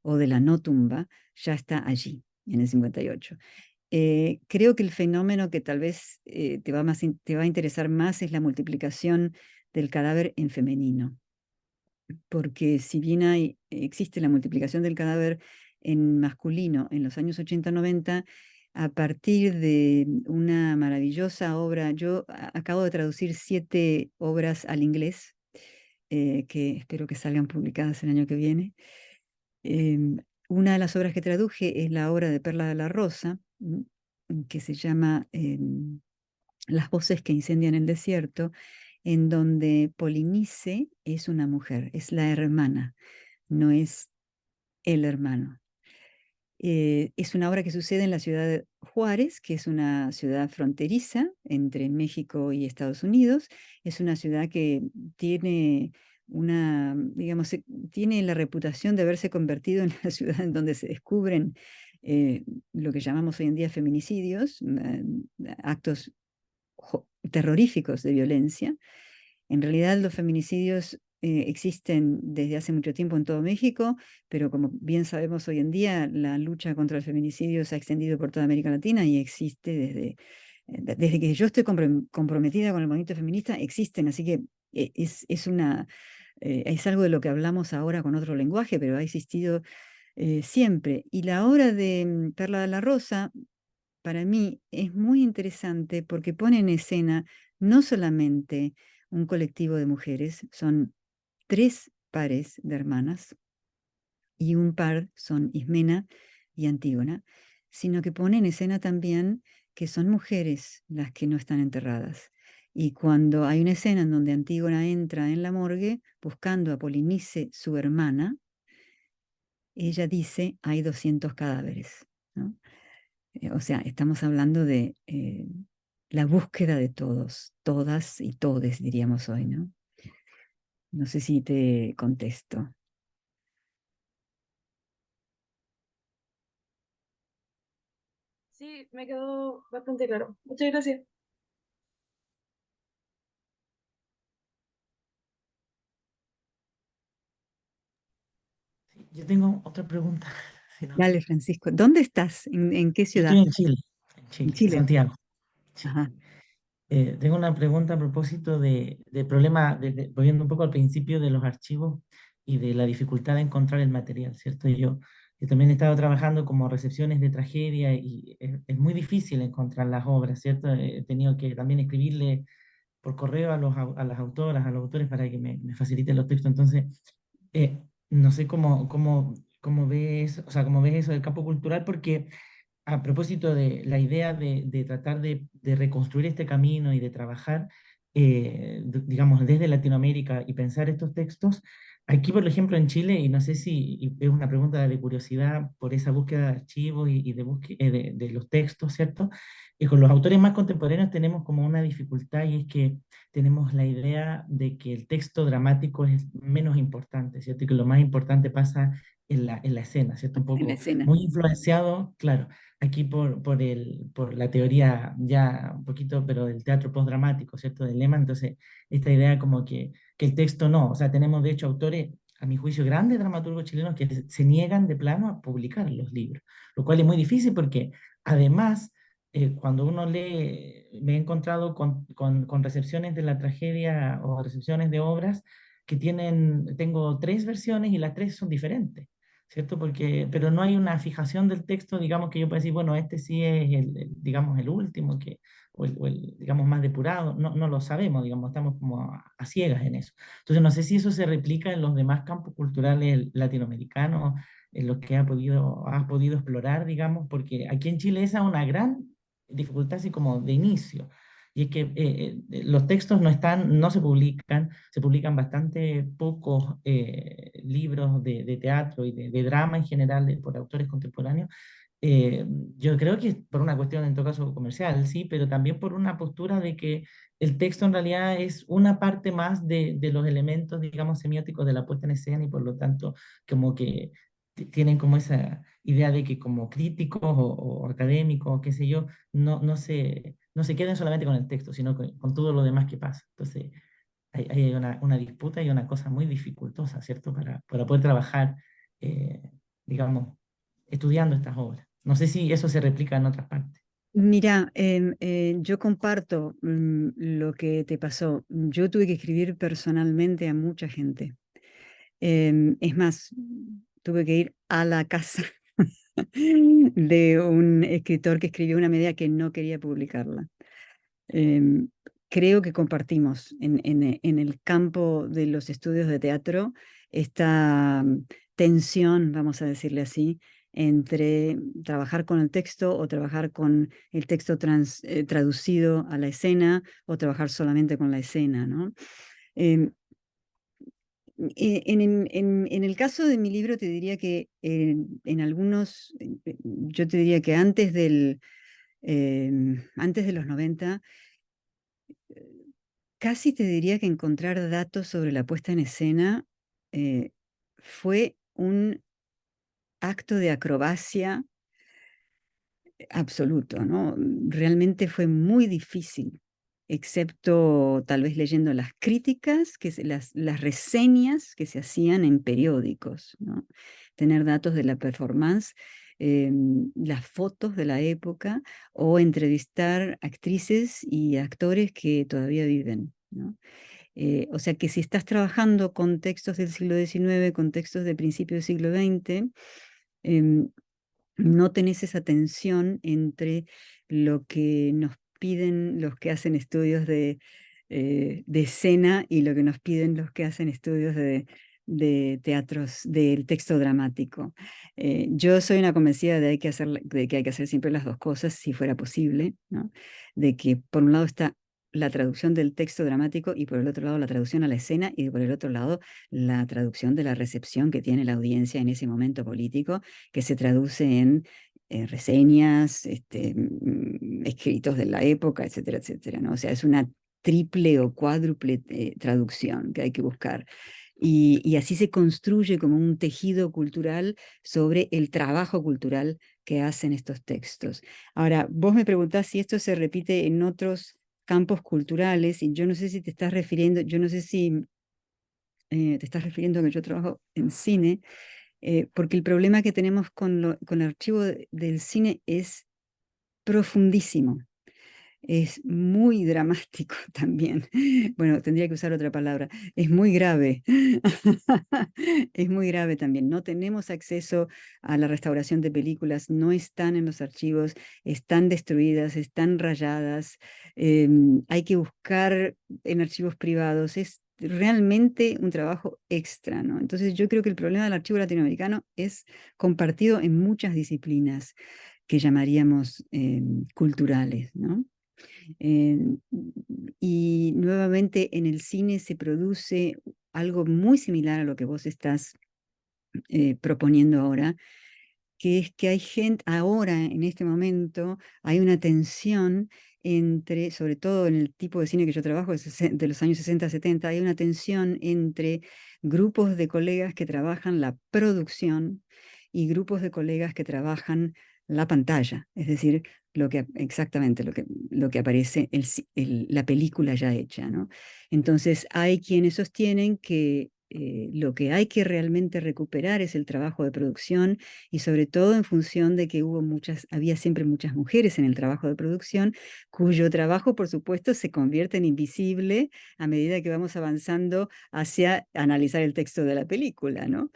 O de la no tumba, ya está allí, en el 58. Creo que el fenómeno que tal vez te va a interesar más es la multiplicación del cadáver en femenino, porque si bien existe la multiplicación del cadáver en masculino en los años 80-90, a partir de una maravillosa obra. Yo acabo de traducir 7 obras al inglés, que espero que salgan publicadas el año que viene. Una de las obras que traduje es la obra de Perla de la Rosa, que se llama Las voces que incendian el desierto, en donde Polinice es una mujer, es la hermana, no es el hermano. Es una obra que sucede en la ciudad de Juárez, que es una ciudad fronteriza entre México y Estados Unidos. Es una ciudad que tiene una, digamos, tiene la reputación de haberse convertido en la ciudad en donde se descubren lo que llamamos hoy en día feminicidios, actos terroríficos de violencia. En realidad los feminicidios existen desde hace mucho tiempo en todo México, pero como bien sabemos hoy en día, la lucha contra el feminicidio se ha extendido por toda América Latina y existe desde que yo estoy comprometida con el movimiento feminista, existen, así que es algo de lo que hablamos ahora con otro lenguaje, pero ha existido siempre. Y la obra de Perla de la Rosa, para mí, es muy interesante porque pone en escena no solamente un colectivo de mujeres, son 3 pares de hermanas y un par son Ismena y Antígona, sino que pone en escena también que son mujeres las que no están enterradas. Y cuando hay una escena en donde Antígona entra en la morgue buscando a Polinice, su hermana, ella dice, hay 200 cadáveres, ¿no? O sea, estamos hablando de la búsqueda de todos, todas y todes, diríamos hoy, ¿no? No sé si te contesto. Sí, me quedó bastante claro. Muchas gracias. Sí, yo tengo otra pregunta. si no. Dale, Francisco. ¿Dónde estás? ¿En qué Yo ciudad? estoy en En Chile, en Chile. Santiago. Sí. Ajá. Tengo una pregunta a propósito del problema, volviendo un poco al principio de los archivos y de la dificultad de encontrar el material, ¿cierto? Yo también he estado trabajando como recepciones de tragedia y es muy difícil encontrar las obras, ¿cierto? He tenido que también escribirle por correo a las autoras, a los autores para que me faciliten los textos. Entonces, no sé cómo ves, o sea, cómo ves eso del campo cultural, porque a propósito de la idea de tratar de reconstruir este camino y de trabajar, digamos, desde Latinoamérica y pensar estos textos, aquí, por ejemplo, en Chile, y no sé si y es una pregunta de curiosidad por esa búsqueda de archivos y de los textos, ¿cierto? Y con los autores más contemporáneos tenemos como una dificultad y es que tenemos la idea de que el texto dramático es menos importante, ¿cierto? Y que lo más importante pasa en la escena, ¿cierto? Un En la poco escena. muy influenciado, claro, aquí por la teoría ya un poquito, pero del teatro postdramático, ¿cierto? Del Lehmann, entonces esta idea como que el texto no, o sea, tenemos de hecho autores, a mi juicio, grandes dramaturgos chilenos que se niegan de plano a publicar los libros, lo cual es muy difícil porque además, cuando uno lee, me he encontrado con recepciones de la tragedia o recepciones de obras que tengo 3 versiones y las 3 son diferentes. ¿Cierto? Pero no hay una fijación del texto, digamos, que yo pueda decir, bueno, este sí es digamos, el último, digamos, más depurado, no lo sabemos, digamos, estamos como a ciegas en eso. Entonces, no sé si eso se replica en los demás campos culturales latinoamericanos, en los que has podido explorar, digamos, porque aquí en Chile esa es una gran dificultad así como de inicio. Y es que los textos no se publican bastante pocos libros de teatro y de drama en general por autores contemporáneos. Eh, yo creo que es por una cuestión en todo caso comercial, sí, pero también por una postura de que el texto en realidad es una parte más de los elementos, digamos, semióticos de la puesta en escena y por lo tanto como que tienen como esa idea de que como críticos o académicos, qué sé yo, no se queden solamente con el texto, sino con todo lo demás que pasa. Entonces, ahí hay una disputa y una cosa muy dificultosa, ¿cierto? Para poder trabajar, eh, digamos, estudiando estas obras. No sé si eso se replica en otras partes. Mira, yo comparto lo que te pasó. Yo tuve que escribir personalmente a mucha gente. Es más, tuve que ir a la casa de un escritor que escribió una medida que no quería publicarla. Em, Creo que compartimos en el campo de los estudios de teatro esta tensión, vamos a decirle así, entre trabajar con el texto o trabajar con el texto traducido a la escena o trabajar solamente con la escena, ¿no? Em, en el caso de mi libro te diría que en algunos, yo te diría que antes de los 90, casi te diría que encontrar datos sobre la puesta en escena eh, fue un acto de acrobacia absoluto, ¿no? Realmente fue muy difícil, excepto tal vez leyendo las críticas, las reseñas que se hacían en periódicos, ¿no? Tener datos de la performance, las fotos de la época o entrevistar actrices y actores que todavía viven, ¿no? O sea que si estás trabajando con textos del siglo XIX, con textos de principios del siglo XX, em, no tenés esa tensión entre lo que nos piden los que hacen estudios de escena y lo que nos piden los que hacen estudios de teatros, del texto dramático. Yo soy una convencida de que hay que hacer siempre las dos cosas, si fuera posible, ¿no? De que por un lado está la traducción del texto dramático y por el otro lado la traducción a la escena y por el otro lado la traducción de la recepción que tiene la audiencia en ese momento político, que se traduce en reseñas, escritos de la época, etcétera, etcétera, ¿no? O sea, es una triple o cuádruple traducción que hay que buscar. Y así se construye como un tejido cultural sobre el trabajo cultural que hacen estos textos. Ahora, vos me preguntás si esto se repite en otros campos culturales, y yo no sé si te estás refiriendo, yo no sé si te estás refiriendo a que yo trabajo en cine, porque el problema que tenemos con el archivo del cine es profundísimo. Es muy dramático también. Bueno, tendría que usar otra palabra. Es muy grave. Es muy grave también. No tenemos acceso a la restauración de películas, no están en los archivos, están destruidas, están rayadas. Hay que buscar en archivos privados. Es realmente un trabajo extra, ¿no? Entonces yo creo que el problema del archivo latinoamericano es compartido en muchas disciplinas que llamaríamos culturales, ¿no? Eh, y nuevamente en el cine se produce algo muy similar a lo que vos estás proponiendo ahora, que es que hay gente, ahora en este momento, hay una tensión entre, sobre todo en el tipo de cine que yo trabajo, de los años 60, 70, hay una tensión entre grupos de colegas que trabajan la producción y grupos de colegas que trabajan la pantalla, es decir, exactamente lo que aparece, la película ya hecha, ¿no? Entonces hay quienes sostienen que lo que hay que realmente recuperar es el trabajo de producción y sobre todo en función de que había siempre muchas mujeres en el trabajo de producción, cuyo trabajo, por supuesto, se convierte en invisible a medida que vamos avanzando hacia analizar el texto de la película, ¿no?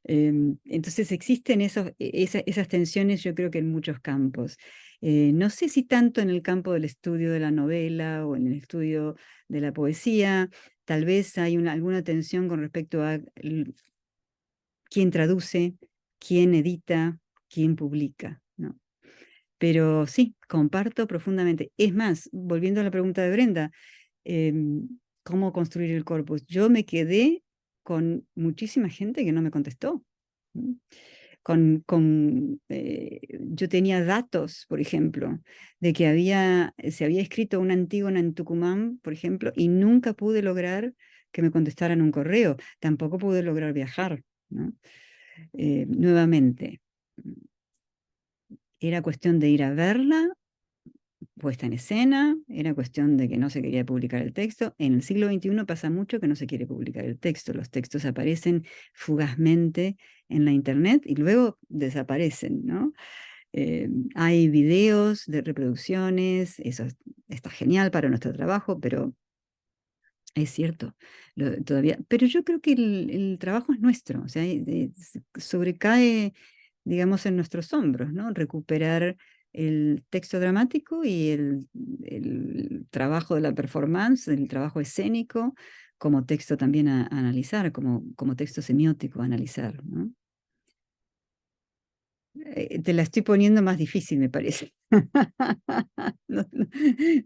Entonces existen esas tensiones, yo creo que en muchos campos. No sé si tanto en el campo del estudio de la novela o en el estudio de la poesía, tal vez hay alguna tensión con respecto a quién traduce, quién edita, quién publica, ¿no? Pero sí, comparto profundamente. Es más, volviendo a la pregunta de Brenda, ¿cómo construir el corpus? Yo me quedé con muchísima gente que no me contestó. Yo tenía datos, por ejemplo, de que se había escrito una Antígona en Tucumán, por ejemplo, y nunca pude lograr que me contestaran un correo. Tampoco pude lograr viajar, ¿no? Nuevamente, era cuestión de ir a verla, puesta en escena, era cuestión de que no se quería publicar el texto. En el siglo XXI pasa mucho que no se quiere publicar el texto. Los textos aparecen fugazmente en la internet y luego desaparecen, ¿no? Hay videos de reproducciones, eso está genial para nuestro trabajo, pero es cierto, todavía. Pero yo creo que el trabajo es nuestro, o sea, sobrecae digamos, en nuestros hombros, ¿no? Recuperar el texto dramático y el trabajo de la performance, el trabajo escénico, como texto también a analizar, como texto semiótico a analizar, ¿no? Te la estoy poniendo más difícil, me parece. No,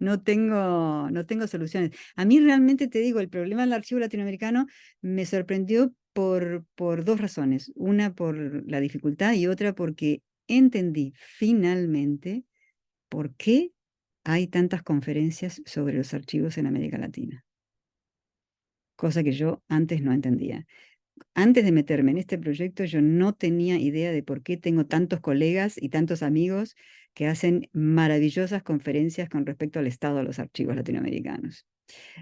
no tengo soluciones. A mí realmente te digo, el problema del archivo latinoamericano me sorprendió por dos razones. Una por la dificultad y otra porque entendí finalmente por qué hay tantas conferencias sobre los archivos en América Latina, cosa que yo antes no entendía. Antes de meterme en este proyecto, yo no tenía idea de por qué tengo tantos colegas y tantos amigos que hacen maravillosas conferencias con respecto al estado de los archivos latinoamericanos.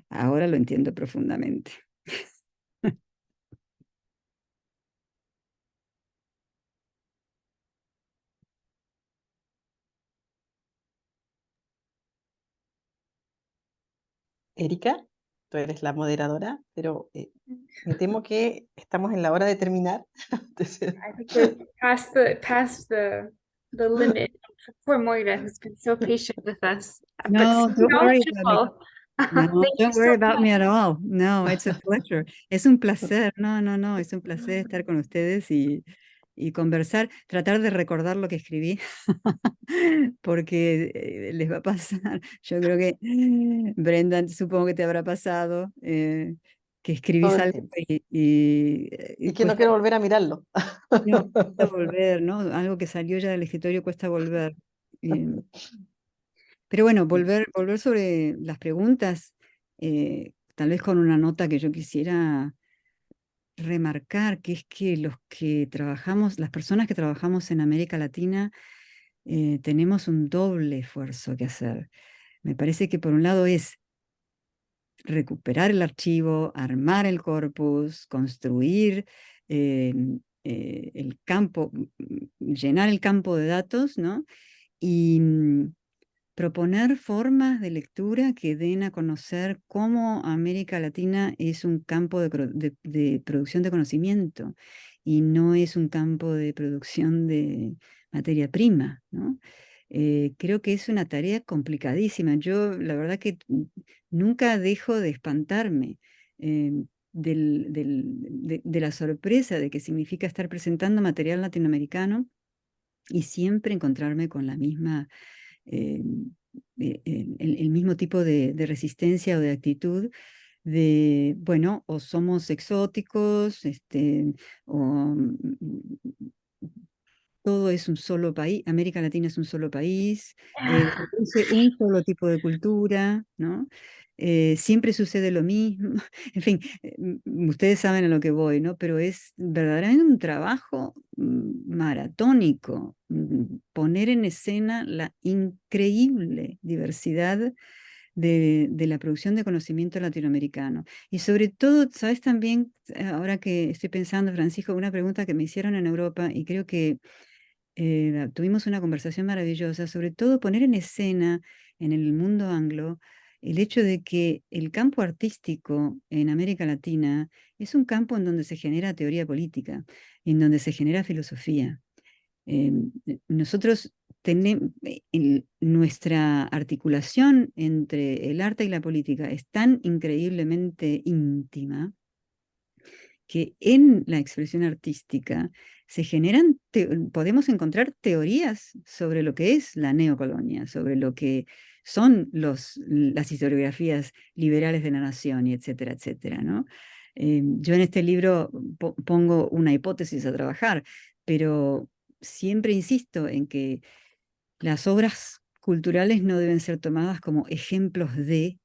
Ahora lo entiendo profundamente. Erika, tú eres la moderadora, pero me temo que estamos en la hora de terminar. Entonces, I think we're past the limit for Moira, who's been so patient with us, but No, so don't worry about me. knowledgeable. No, Thank you don't worry so about me much. at all. No, it's a pleasure. Es un placer. No, es un placer estar con ustedes y conversar, tratar de recordar lo que escribí, porque les va a pasar. Yo creo que, Brendan, supongo que te habrá pasado que todo escribís el algo tiempo. y Y que no cuesta, quiero volver a mirarlo. no, cuesta volver, ¿no? Algo que salió ya del escritorio cuesta volver. Pero bueno, volver sobre las preguntas, tal vez con una nota que yo quisiera remarcar, que es que los que trabajamos, las personas que trabajamos en América Latina, tenemos un doble esfuerzo que hacer. Me parece que por un lado es recuperar el archivo, armar el corpus, construir el campo, llenar el campo de datos, ¿no? Y proponer formas de lectura que den a conocer cómo América Latina es un campo de producción de conocimiento y no es un campo de producción de materia prima, ¿no? Creo que es una tarea complicadísima. Yo, la verdad que nunca dejo de espantarme de la sorpresa de que significa estar presentando material latinoamericano y siempre encontrarme con la misma eh, el mismo tipo de resistencia o de actitud de, bueno, o somos exóticos, o todo es un solo país, América Latina es un solo país, produce un solo tipo de cultura, ¿no? Siempre sucede lo mismo, en fin, ustedes saben a lo que voy, ¿no? Pero es verdaderamente un trabajo maratónico, poner en escena la increíble diversidad de la producción de conocimiento latinoamericano. Y sobre todo, ¿sabes también? Ahora que estoy pensando, Francisco, una pregunta que me hicieron en Europa y creo que tuvimos una conversación maravillosa, sobre todo poner en escena en el mundo anglo el hecho de que el campo artístico en América Latina es un campo en donde se genera teoría política, en donde se genera filosofía. Nosotros tenemos nuestra articulación entre el arte y la política es tan increíblemente íntima que en la expresión artística se generan, podemos encontrar teorías sobre lo que es la neocolonia, sobre lo que son las historiografías liberales de la nación, y etcétera, etcétera, ¿no? Yo en este libro pongo una hipótesis a trabajar, pero siempre insisto en que las obras culturales no deben ser tomadas como ejemplos de,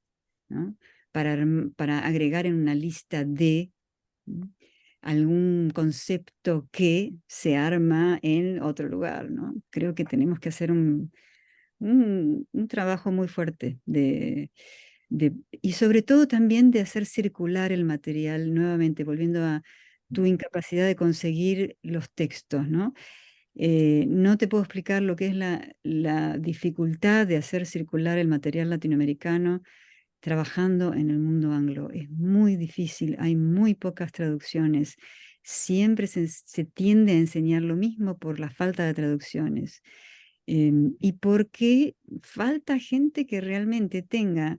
¿no? Para agregar en una lista de algún concepto que se arma en otro lugar, ¿no? Creo que tenemos que hacer un trabajo muy fuerte y sobre todo también de hacer circular el material, nuevamente volviendo a tu incapacidad de conseguir los textos, ¿no? No te puedo explicar lo que es la dificultad de hacer circular el material latinoamericano trabajando en el mundo anglo. Es muy difícil, hay muy pocas traducciones. siempre se tiende a enseñar lo mismo por la falta de traducciones. Y porque falta gente que realmente tenga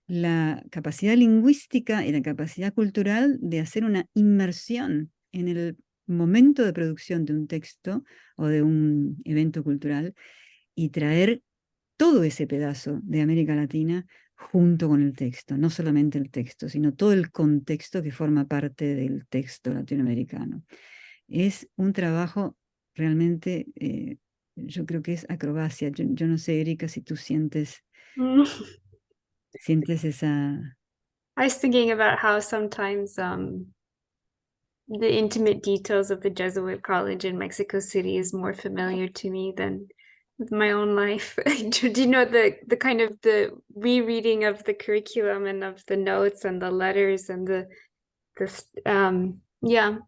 la capacidad lingüística y la capacidad cultural de hacer una inmersión en el momento de producción de un texto o de un evento cultural y traer todo ese pedazo de América Latina junto con el texto, no solamente el texto, sino todo el contexto que forma parte del texto latinoamericano. Es un trabajo realmente, yo creo que es acrobacia. Yo no sé, Erika, si tú sientes esa... I was thinking about how sometimes the intimate details of the Jesuit college in Mexico City is more familiar to me than with my own life. Do you know the kind of the rereading of the curriculum and of the notes and the letters and the yeah,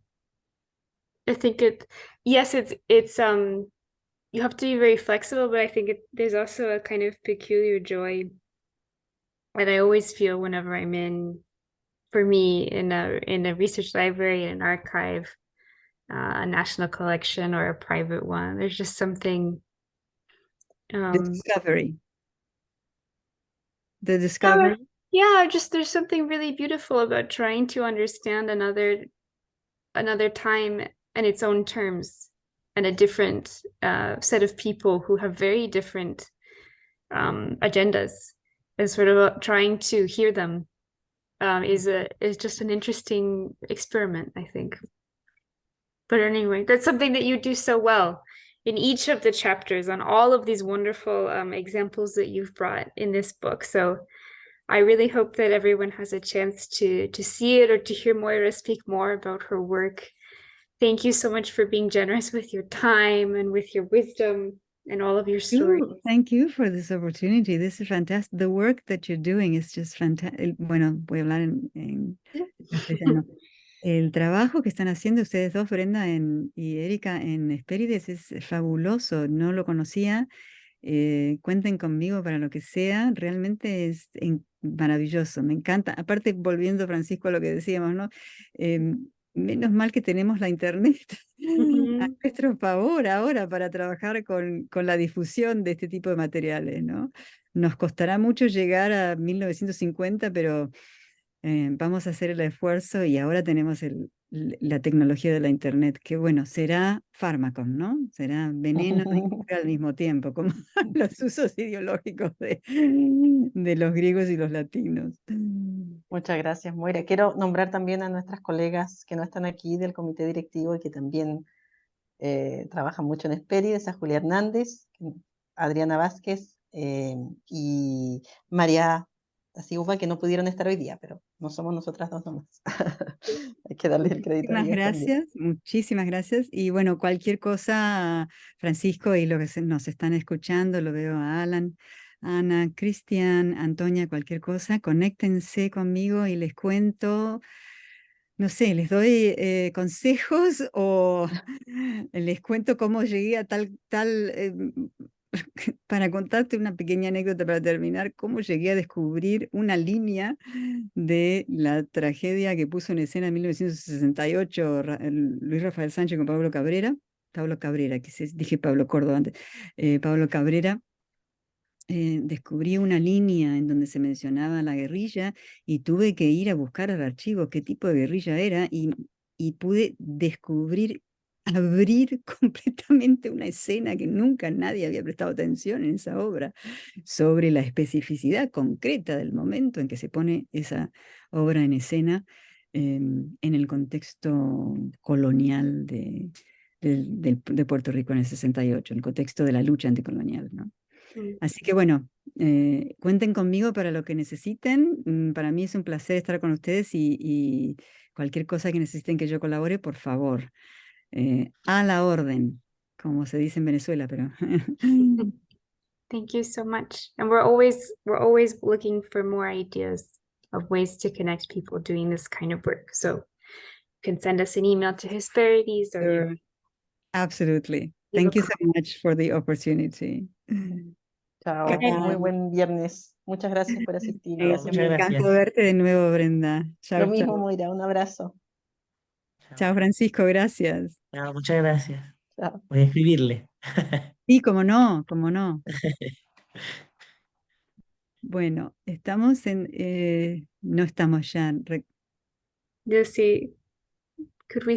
I think it's you have to be very flexible, but I think there's also a kind of peculiar joy that I always feel whenever I'm for me in a research library, in an archive, a national collection or a private one. There's just something The discovery. The discovery. Yeah, just there's something really beautiful about trying to understand another time in its own terms, and a different set of people who have very different agendas, and sort of trying to hear them is just an interesting experiment, I think. But anyway, that's something that you do so well in each of the chapters on all of these wonderful examples that you've brought in this book. So I really hope that everyone has a chance to see it or to hear Moira speak more about her work. Thank you so much for being generous with your time and with your wisdom and all of your stories. Thank you for this opportunity. This is fantastic. The work that you're doing is just fantastic. Bueno, voy a hablar en castellano. El trabajo que están haciendo ustedes dos, Brenda y Erika, en Hespérides es fabuloso. No lo conocía. Cuenten conmigo para lo que sea. Realmente es maravilloso. Me encanta. Aparte, volviendo, Francisco, a lo que decíamos, ¿no? Menos mal que tenemos la internet a nuestro favor ahora para trabajar con la difusión de este tipo de materiales, ¿no? Nos costará mucho llegar a 1950, pero vamos a hacer el esfuerzo y ahora tenemos la tecnología de la internet, que bueno, será fármaco, ¿no? Será veneno y cura al mismo tiempo, como los usos ideológicos de los griegos y los latinos. Muchas gracias, Moira. Quiero nombrar también a nuestras colegas que no están aquí del comité directivo y que también trabajan mucho en Hespérides, a Julia Hernández, Adriana Vázquez y María Silva, que no pudieron estar hoy día, pero no somos nosotras dos nomás. Hay que darle el crédito a ellas Gracias, muchísimas gracias. Y bueno, cualquier cosa, Francisco y los que nos están escuchando, lo veo a Alan, Ana, Cristian, Antonia, cualquier cosa, conéctense conmigo y les cuento, no sé, les doy consejos o les cuento cómo llegué a tal para contarte una pequeña anécdota para terminar, cómo llegué a descubrir una línea de la tragedia que puso en escena en 1968 Luis Rafael Sánchez con Pablo Cabrera, dije Pablo Córdoba antes, Pablo Cabrera. Descubrí una línea en donde se mencionaba la guerrilla y tuve que ir a buscar al archivo qué tipo de guerrilla era y pude descubrir, abrir completamente una escena que nunca nadie había prestado atención en esa obra, sobre la especificidad concreta del momento en que se pone esa obra en escena en el contexto colonial de Puerto Rico en el 68, en el contexto de la lucha anticolonial, ¿no? Así que bueno, cuenten conmigo para lo que necesiten. Para mí es un placer estar con ustedes y cualquier cosa que necesiten que yo colabore, por favor. A la orden, como se dice en Venezuela, pero... Thank you so much. And we're always looking for more ideas of ways to connect people doing this kind of work. So you can send us an email to Hesperides or Absolutely. Thank you so much for the opportunity. Chao, muy buen viernes. Muchas gracias por asistir. Muchas Me encanta gracias. verte de nuevo, Brenda. Lo Chao, mismo, chao. Moira, un abrazo. Chao. Chao, Francisco, gracias. Chao, muchas gracias. Chao. Voy a escribirle. Sí, cómo no, cómo no. Bueno, no estamos ya. Yo sí. Could we